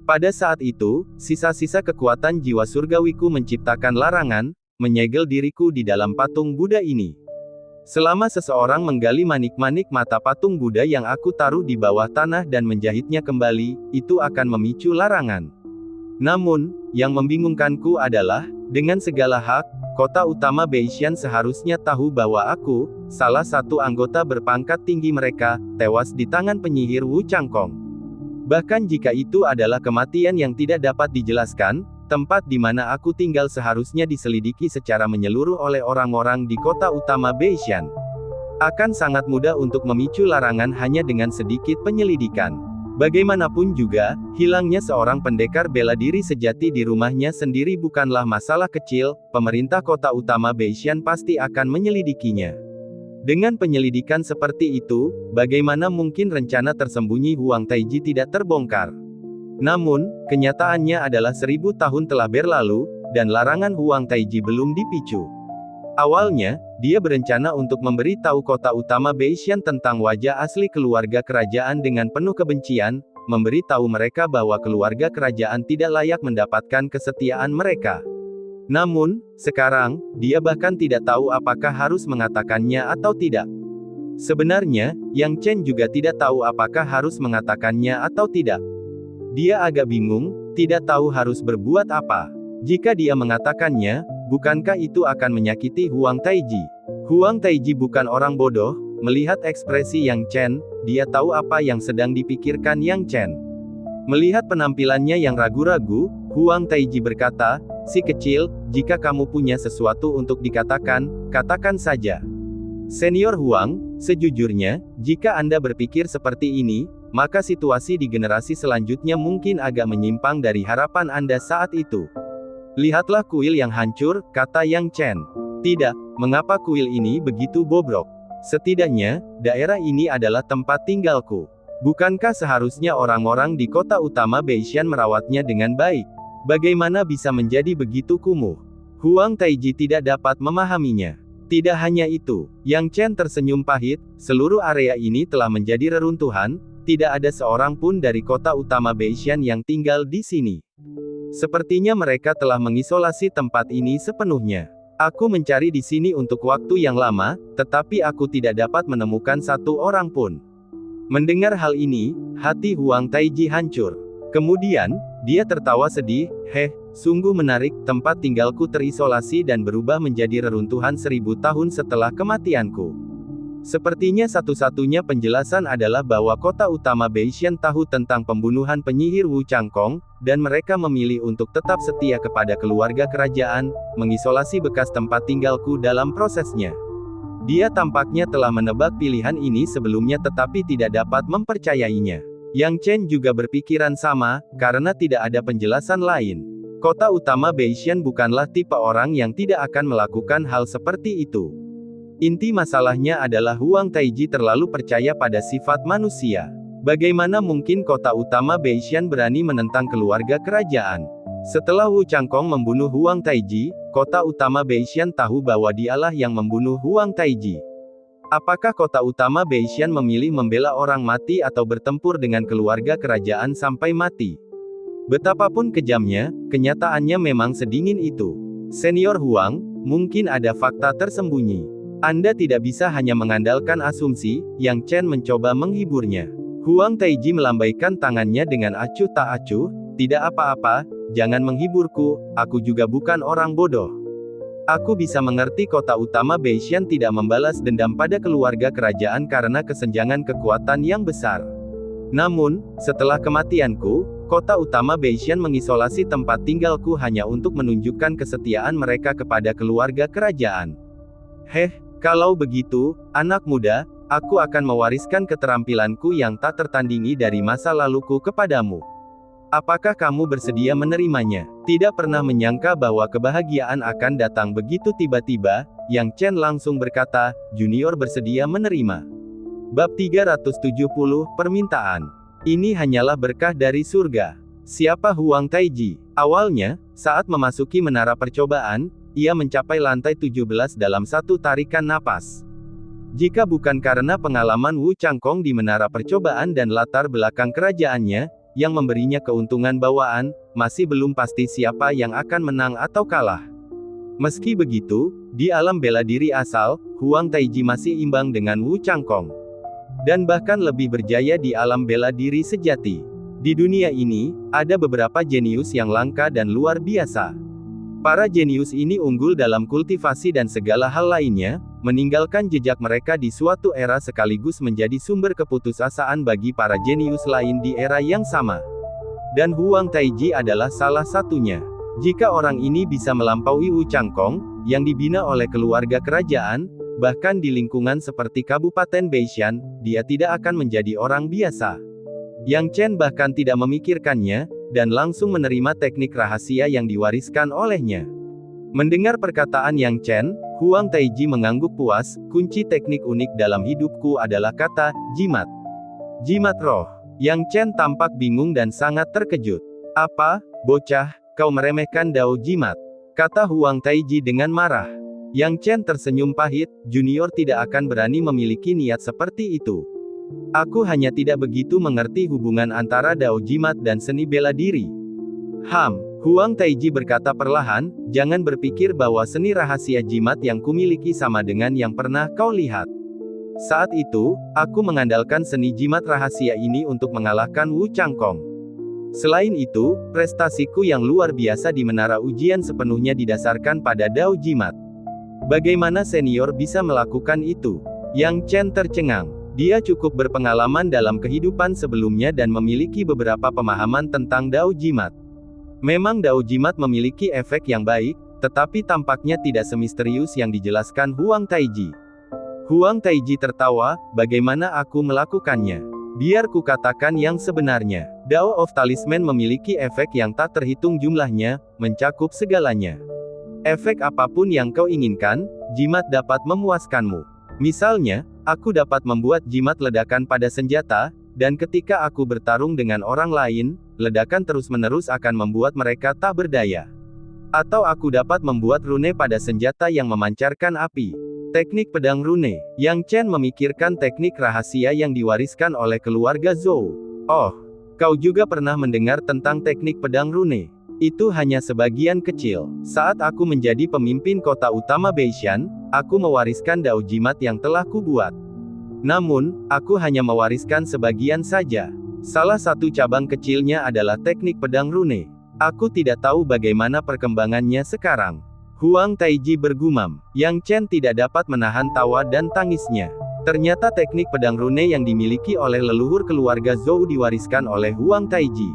Pada saat itu, sisa-sisa kekuatan jiwa surgawiku menciptakan larangan, menyegel diriku di dalam patung Buddha ini. Selama seseorang menggali manik-manik mata patung Buddha yang aku taruh di bawah tanah dan menjahitnya kembali, itu akan memicu larangan. Namun, yang membingungkanku adalah, dengan segala hak, kota utama Beishan seharusnya tahu bahwa aku, salah satu anggota berpangkat tinggi mereka, tewas di tangan penyihir Wu Changkong. Bahkan jika itu adalah kematian yang tidak dapat dijelaskan, tempat di mana aku tinggal seharusnya diselidiki secara menyeluruh oleh orang-orang di kota utama Beishan. Akan sangat mudah untuk memicu larangan hanya dengan sedikit penyelidikan. Bagaimanapun juga, hilangnya seorang pendekar bela diri sejati di rumahnya sendiri bukanlah masalah kecil, pemerintah kota utama Beishan pasti akan menyelidikinya. Dengan penyelidikan seperti itu, bagaimana mungkin rencana tersembunyi Huang Taiji tidak terbongkar? Namun, kenyataannya adalah 1000 tahun telah berlalu, dan larangan Huang Taiji belum dipicu. Awalnya, dia berencana untuk memberi tahu kota utama Beishan tentang wajah asli keluarga kerajaan dengan penuh kebencian, memberi tahu mereka bahwa keluarga kerajaan tidak layak mendapatkan kesetiaan mereka. Namun, sekarang, dia bahkan tidak tahu apakah harus mengatakannya atau tidak. Sebenarnya, Yang Chen juga tidak tahu apakah harus mengatakannya atau tidak. Dia agak bingung, tidak tahu harus berbuat apa. Jika dia mengatakannya, bukankah itu akan menyakiti Huang Taiji? Huang Taiji bukan orang bodoh, melihat ekspresi Yang Chen, dia tahu apa yang sedang dipikirkan Yang Chen. Melihat penampilannya yang ragu-ragu, Huang Taiji berkata, "Si kecil, jika kamu punya sesuatu untuk dikatakan, katakan saja." Senior Huang, sejujurnya, jika Anda berpikir seperti ini, maka situasi di generasi selanjutnya mungkin agak menyimpang dari harapan Anda saat itu. "Lihatlah kuil yang hancur," kata Yang Chen. "Tidak, mengapa kuil ini begitu bobrok? Setidaknya, daerah ini adalah tempat tinggalku. Bukankah seharusnya orang-orang di kota utama Beishan merawatnya dengan baik? Bagaimana bisa menjadi begitu kumuh?" Huang Taiji tidak dapat memahaminya. Tidak hanya itu, Yang Chen tersenyum pahit, seluruh area ini telah menjadi reruntuhan, tidak ada seorang pun dari kota utama Beishan yang tinggal di sini. Sepertinya mereka telah mengisolasi tempat ini sepenuhnya. Aku mencari di sini untuk waktu yang lama, tetapi aku tidak dapat menemukan satu orang pun. Mendengar hal ini, hati Huang Taiji hancur. Kemudian, dia tertawa sedih, sungguh menarik, tempat tinggalku terisolasi dan berubah menjadi reruntuhan 1000 tahun setelah kematianku. Sepertinya satu-satunya penjelasan adalah bahwa kota utama Beishan tahu tentang pembunuhan penyihir Wu Changkong, dan mereka memilih untuk tetap setia kepada keluarga kerajaan, mengisolasi bekas tempat tinggalku dalam prosesnya. Dia tampaknya telah menebak pilihan ini sebelumnya tetapi tidak dapat mempercayainya. Yang Chen juga berpikiran sama, karena tidak ada penjelasan lain. Kota utama Beishan bukanlah tipe orang yang tidak akan melakukan hal seperti itu. Inti masalahnya adalah Huang Taiji terlalu percaya pada sifat manusia. Bagaimana mungkin kota utama Beishan berani menentang keluarga kerajaan? Setelah Wu Changkong membunuh Huang Taiji, kota utama Beishan tahu bahwa dialah yang membunuh Huang Taiji. Apakah kota utama Beishan memilih membela orang mati atau bertempur dengan keluarga kerajaan sampai mati? Betapapun kejamnya, kenyataannya memang sedingin itu. Senior Huang, mungkin ada fakta tersembunyi. Anda tidak bisa hanya mengandalkan asumsi. Yang Chen mencoba menghiburnya. Huang Taiji melambaikan tangannya dengan acuh tak acuh, tidak apa-apa, jangan menghiburku, aku juga bukan orang bodoh. Aku bisa mengerti kota utama Beishan tidak membalas dendam pada keluarga kerajaan karena kesenjangan kekuatan yang besar. Namun, setelah kematianku, kota utama Beishan mengisolasi tempat tinggalku hanya untuk menunjukkan kesetiaan mereka kepada keluarga kerajaan. Kalau begitu, anak muda, aku akan mewariskan keterampilanku yang tak tertandingi dari masa laluku kepadamu. Apakah kamu bersedia menerimanya? Tidak pernah menyangka bahwa kebahagiaan akan datang begitu tiba-tiba, Yang Chen langsung berkata, junior bersedia menerima. Bab 370, Permintaan. Ini hanyalah berkah dari surga. Siapa Huang Taiji? Awalnya, saat memasuki menara percobaan, ia mencapai lantai 17 dalam satu tarikan napas. Jika bukan karena pengalaman Wu Changkong di menara percobaan dan latar belakang kerajaannya, yang memberinya keuntungan bawaan, masih belum pasti siapa yang akan menang atau kalah. Meski begitu, di alam bela diri asal, Huang Taiji masih imbang dengan Wu Changkong. Dan bahkan lebih berjaya di alam bela diri sejati. Di dunia ini, ada beberapa jenius yang langka dan luar biasa. Para jenius ini unggul dalam kultivasi dan segala hal lainnya, meninggalkan jejak mereka di suatu era sekaligus menjadi sumber keputusasaan bagi para jenius lain di era yang sama. Dan Huang Taiji adalah salah satunya. Jika orang ini bisa melampaui Wu Changkong, yang dibina oleh keluarga kerajaan, bahkan di lingkungan seperti Kabupaten Beishan, dia tidak akan menjadi orang biasa. Yang Chen bahkan tidak memikirkannya, dan langsung menerima teknik rahasia yang diwariskan olehnya. Mendengar perkataan Yang Chen, Huang Taiji mengangguk puas, kunci teknik unik dalam hidupku adalah kata, jimat. Jimat roh. Yang Chen tampak bingung dan sangat terkejut. Apa, bocah, kau meremehkan Dao Jimat? Kata Huang Taiji dengan marah. Yang Chen tersenyum pahit, junior tidak akan berani memiliki niat seperti itu. Aku hanya tidak begitu mengerti hubungan antara Dao Jimat dan seni bela diri. Huang Taiji berkata perlahan, jangan berpikir bahwa seni rahasia jimat yang kumiliki sama dengan yang pernah kau lihat. Saat itu, aku mengandalkan seni jimat rahasia ini untuk mengalahkan Wu Changkong. Selain itu, prestasiku yang luar biasa di menara ujian sepenuhnya didasarkan pada Dao Jimat. Bagaimana senior bisa melakukan itu? Yang Chen tercengang. Dia cukup berpengalaman dalam kehidupan sebelumnya dan memiliki beberapa pemahaman tentang Dao Jimat. Memang Dao Jimat memiliki efek yang baik, tetapi tampaknya tidak semisterius yang dijelaskan Huang Taiji. Huang Taiji tertawa, bagaimana aku melakukannya? Biar ku katakan yang sebenarnya. Dao of Talisman memiliki efek yang tak terhitung jumlahnya, mencakup segalanya. Efek apapun yang kau inginkan, jimat dapat memuaskanmu. Misalnya, aku dapat membuat jimat ledakan pada senjata, dan ketika aku bertarung dengan orang lain, ledakan terus-menerus akan membuat mereka tak berdaya. Atau aku dapat membuat rune pada senjata yang memancarkan api. Teknik pedang rune. Yang Chen memikirkan teknik rahasia yang diwariskan oleh keluarga Zhou. Oh, kau juga pernah mendengar tentang teknik pedang rune? Itu hanya sebagian kecil. Saat aku menjadi pemimpin kota utama Beishan, aku mewariskan dao jimat yang telah kubuat. Namun, aku hanya mewariskan sebagian saja. Salah satu cabang kecilnya adalah teknik pedang rune. Aku tidak tahu bagaimana perkembangannya sekarang. Huang Taiji bergumam. Yang Chen tidak dapat menahan tawa dan tangisnya. Ternyata teknik pedang rune yang dimiliki oleh leluhur keluarga Zhou diwariskan oleh Huang Taiji.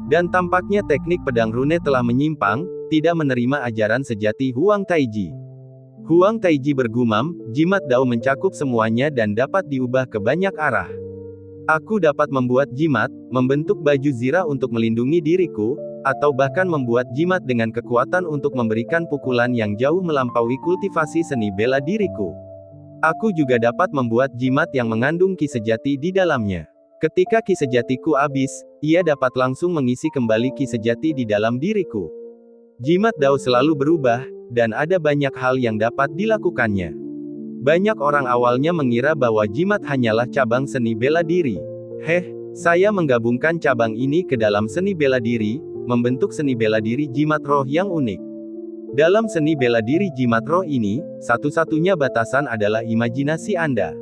Dan tampaknya teknik pedang rune telah menyimpang, tidak menerima ajaran sejati Huang Taiji. Huang Taiji bergumam, jimat dao mencakup semuanya dan dapat diubah ke banyak arah. Aku dapat membuat jimat, membentuk baju zirah untuk melindungi diriku, atau bahkan membuat jimat dengan kekuatan untuk memberikan pukulan yang jauh melampaui kultivasi seni bela diriku. Aku juga dapat membuat jimat yang mengandung ki sejati di dalamnya. Ketika ki sejatiku habis, ia dapat langsung mengisi kembali ki sejati di dalam diriku. Jimat dao selalu berubah, dan ada banyak hal yang dapat dilakukannya. Banyak orang awalnya mengira bahwa jimat hanyalah cabang seni bela diri. Saya menggabungkan cabang ini ke dalam seni bela diri, membentuk seni bela diri jimat roh yang unik. Dalam seni bela diri jimat roh ini, satu-satunya batasan adalah imajinasi Anda.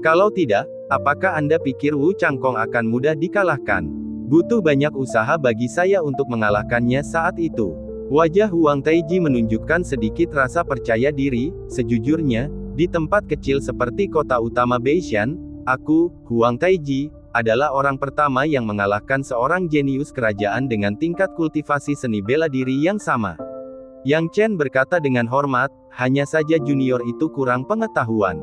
Kalau tidak, apakah Anda pikir Wu Changkong akan mudah dikalahkan? Butuh banyak usaha bagi saya untuk mengalahkannya saat itu. Wajah Huang Taiji menunjukkan sedikit rasa percaya diri. Sejujurnya, di tempat kecil seperti kota utama Beishan, aku, Huang Taiji, adalah orang pertama yang mengalahkan seorang jenius kerajaan dengan tingkat kultivasi seni bela diri yang sama. Yang Chen berkata dengan hormat, hanya saja junior itu kurang pengetahuan.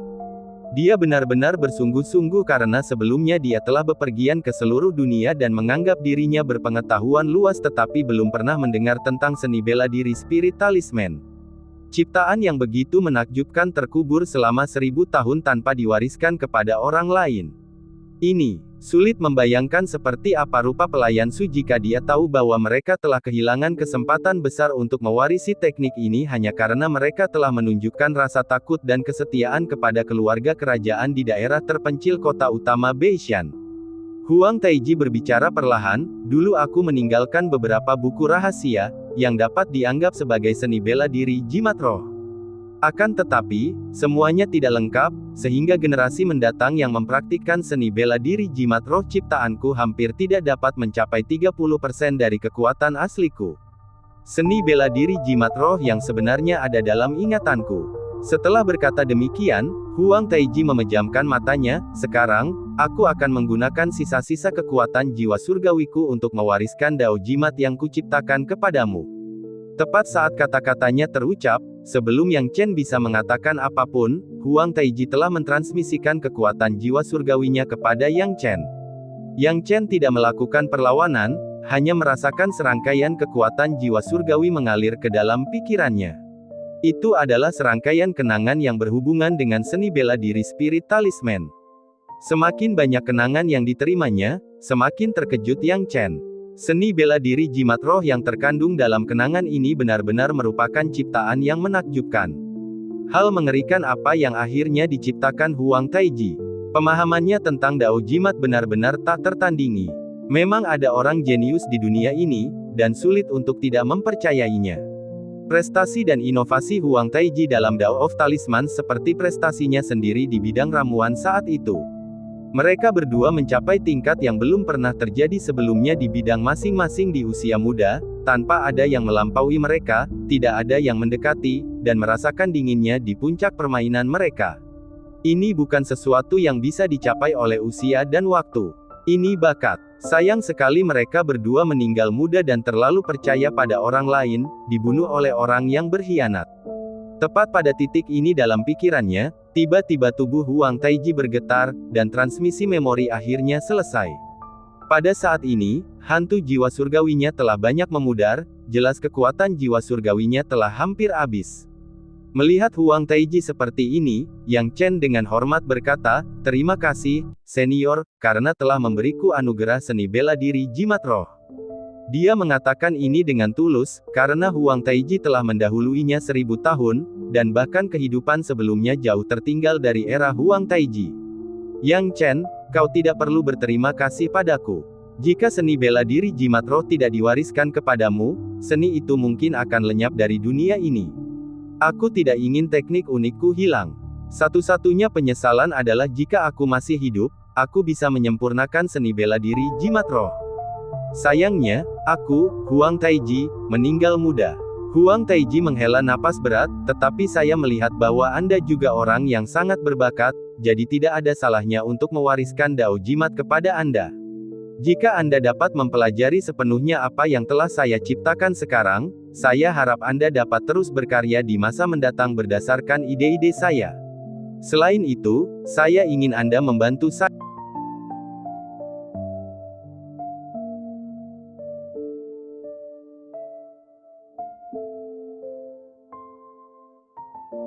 Dia benar-benar bersungguh-sungguh karena sebelumnya dia telah bepergian ke seluruh dunia dan menganggap dirinya berpengetahuan luas tetapi belum pernah mendengar tentang seni bela diri spirit talisman. Ciptaan yang begitu menakjubkan terkubur selama 1000 tahun tanpa diwariskan kepada orang lain. Ini, sulit membayangkan seperti apa rupa pelayan Su jika dia tahu bahwa mereka telah kehilangan kesempatan besar untuk mewarisi teknik ini hanya karena mereka telah menunjukkan rasa takut dan kesetiaan kepada keluarga kerajaan di daerah terpencil kota utama Beishan. Huang Taiji berbicara perlahan, dulu aku meninggalkan beberapa buku rahasia, yang dapat dianggap sebagai seni bela diri jimat roh. Akan tetapi, semuanya tidak lengkap, sehingga generasi mendatang yang mempraktikkan seni bela diri jimat roh ciptaanku hampir tidak dapat mencapai 30% dari kekuatan asliku. Seni bela diri jimat roh yang sebenarnya ada dalam ingatanku. Setelah berkata demikian, Huang Taiji memejamkan matanya. Sekarang, aku akan menggunakan sisa-sisa kekuatan jiwa surgawiku untuk mewariskan dao jimat yang kuciptakan kepadamu. Tepat saat kata-katanya terucap, sebelum Yang Chen bisa mengatakan apapun, Huang Taiji telah mentransmisikan kekuatan jiwa surgawinya kepada Yang Chen. Yang Chen tidak melakukan perlawanan, hanya merasakan serangkaian kekuatan jiwa surgawi mengalir ke dalam pikirannya. Itu adalah serangkaian kenangan yang berhubungan dengan seni bela diri spirit talisman. Semakin banyak kenangan yang diterimanya, semakin terkejut Yang Chen. Seni bela diri jimat roh yang terkandung dalam kenangan ini benar-benar merupakan ciptaan yang menakjubkan. Hal mengerikan apa yang akhirnya diciptakan Huang Taiji. Pemahamannya tentang dao jimat benar-benar tak tertandingi. Memang ada orang jenius di dunia ini, dan sulit untuk tidak mempercayainya. Prestasi dan inovasi Huang Taiji dalam Dao of Talisman seperti prestasinya sendiri di bidang ramuan saat itu. Mereka berdua mencapai tingkat yang belum pernah terjadi sebelumnya di bidang masing-masing di usia muda, tanpa ada yang melampaui mereka, tidak ada yang mendekati, dan merasakan dinginnya di puncak permainan mereka. Ini bukan sesuatu yang bisa dicapai oleh usia dan waktu. Ini bakat. Sayang sekali mereka berdua meninggal muda dan terlalu percaya pada orang lain, dibunuh oleh orang yang berkhianat. Tepat pada titik ini dalam pikirannya, tiba-tiba tubuh Huang Taiji bergetar, dan transmisi memori akhirnya selesai. Pada saat ini, hantu jiwa surgawinya telah banyak memudar, jelas kekuatan jiwa surgawinya telah hampir habis. Melihat Huang Taiji seperti ini, Yang Chen dengan hormat berkata, "Terima kasih, senior, karena telah memberiku anugerah seni bela diri jimat roh." Dia mengatakan ini dengan tulus, karena Huang Taiji telah mendahuluinya 1000 tahun, dan bahkan kehidupan sebelumnya jauh tertinggal dari era Huang Taiji. Yang Chen, kau tidak perlu berterima kasih padaku. Jika seni bela diri jimat roh tidak diwariskan kepadamu, seni itu mungkin akan lenyap dari dunia ini. Aku tidak ingin teknik unikku hilang. Satu-satunya penyesalan adalah jika aku masih hidup, aku bisa menyempurnakan seni bela diri jimat roh. Sayangnya, aku, Huang Taiji, meninggal muda. Huang Taiji menghela napas berat, tetapi saya melihat bahwa Anda juga orang yang sangat berbakat, jadi tidak ada salahnya untuk mewariskan Dao Jimat kepada Anda. Jika Anda dapat mempelajari sepenuhnya apa yang telah saya ciptakan sekarang, saya harap Anda dapat terus berkarya di masa mendatang berdasarkan ide-ide saya. Selain itu, saya ingin Anda membantu saya.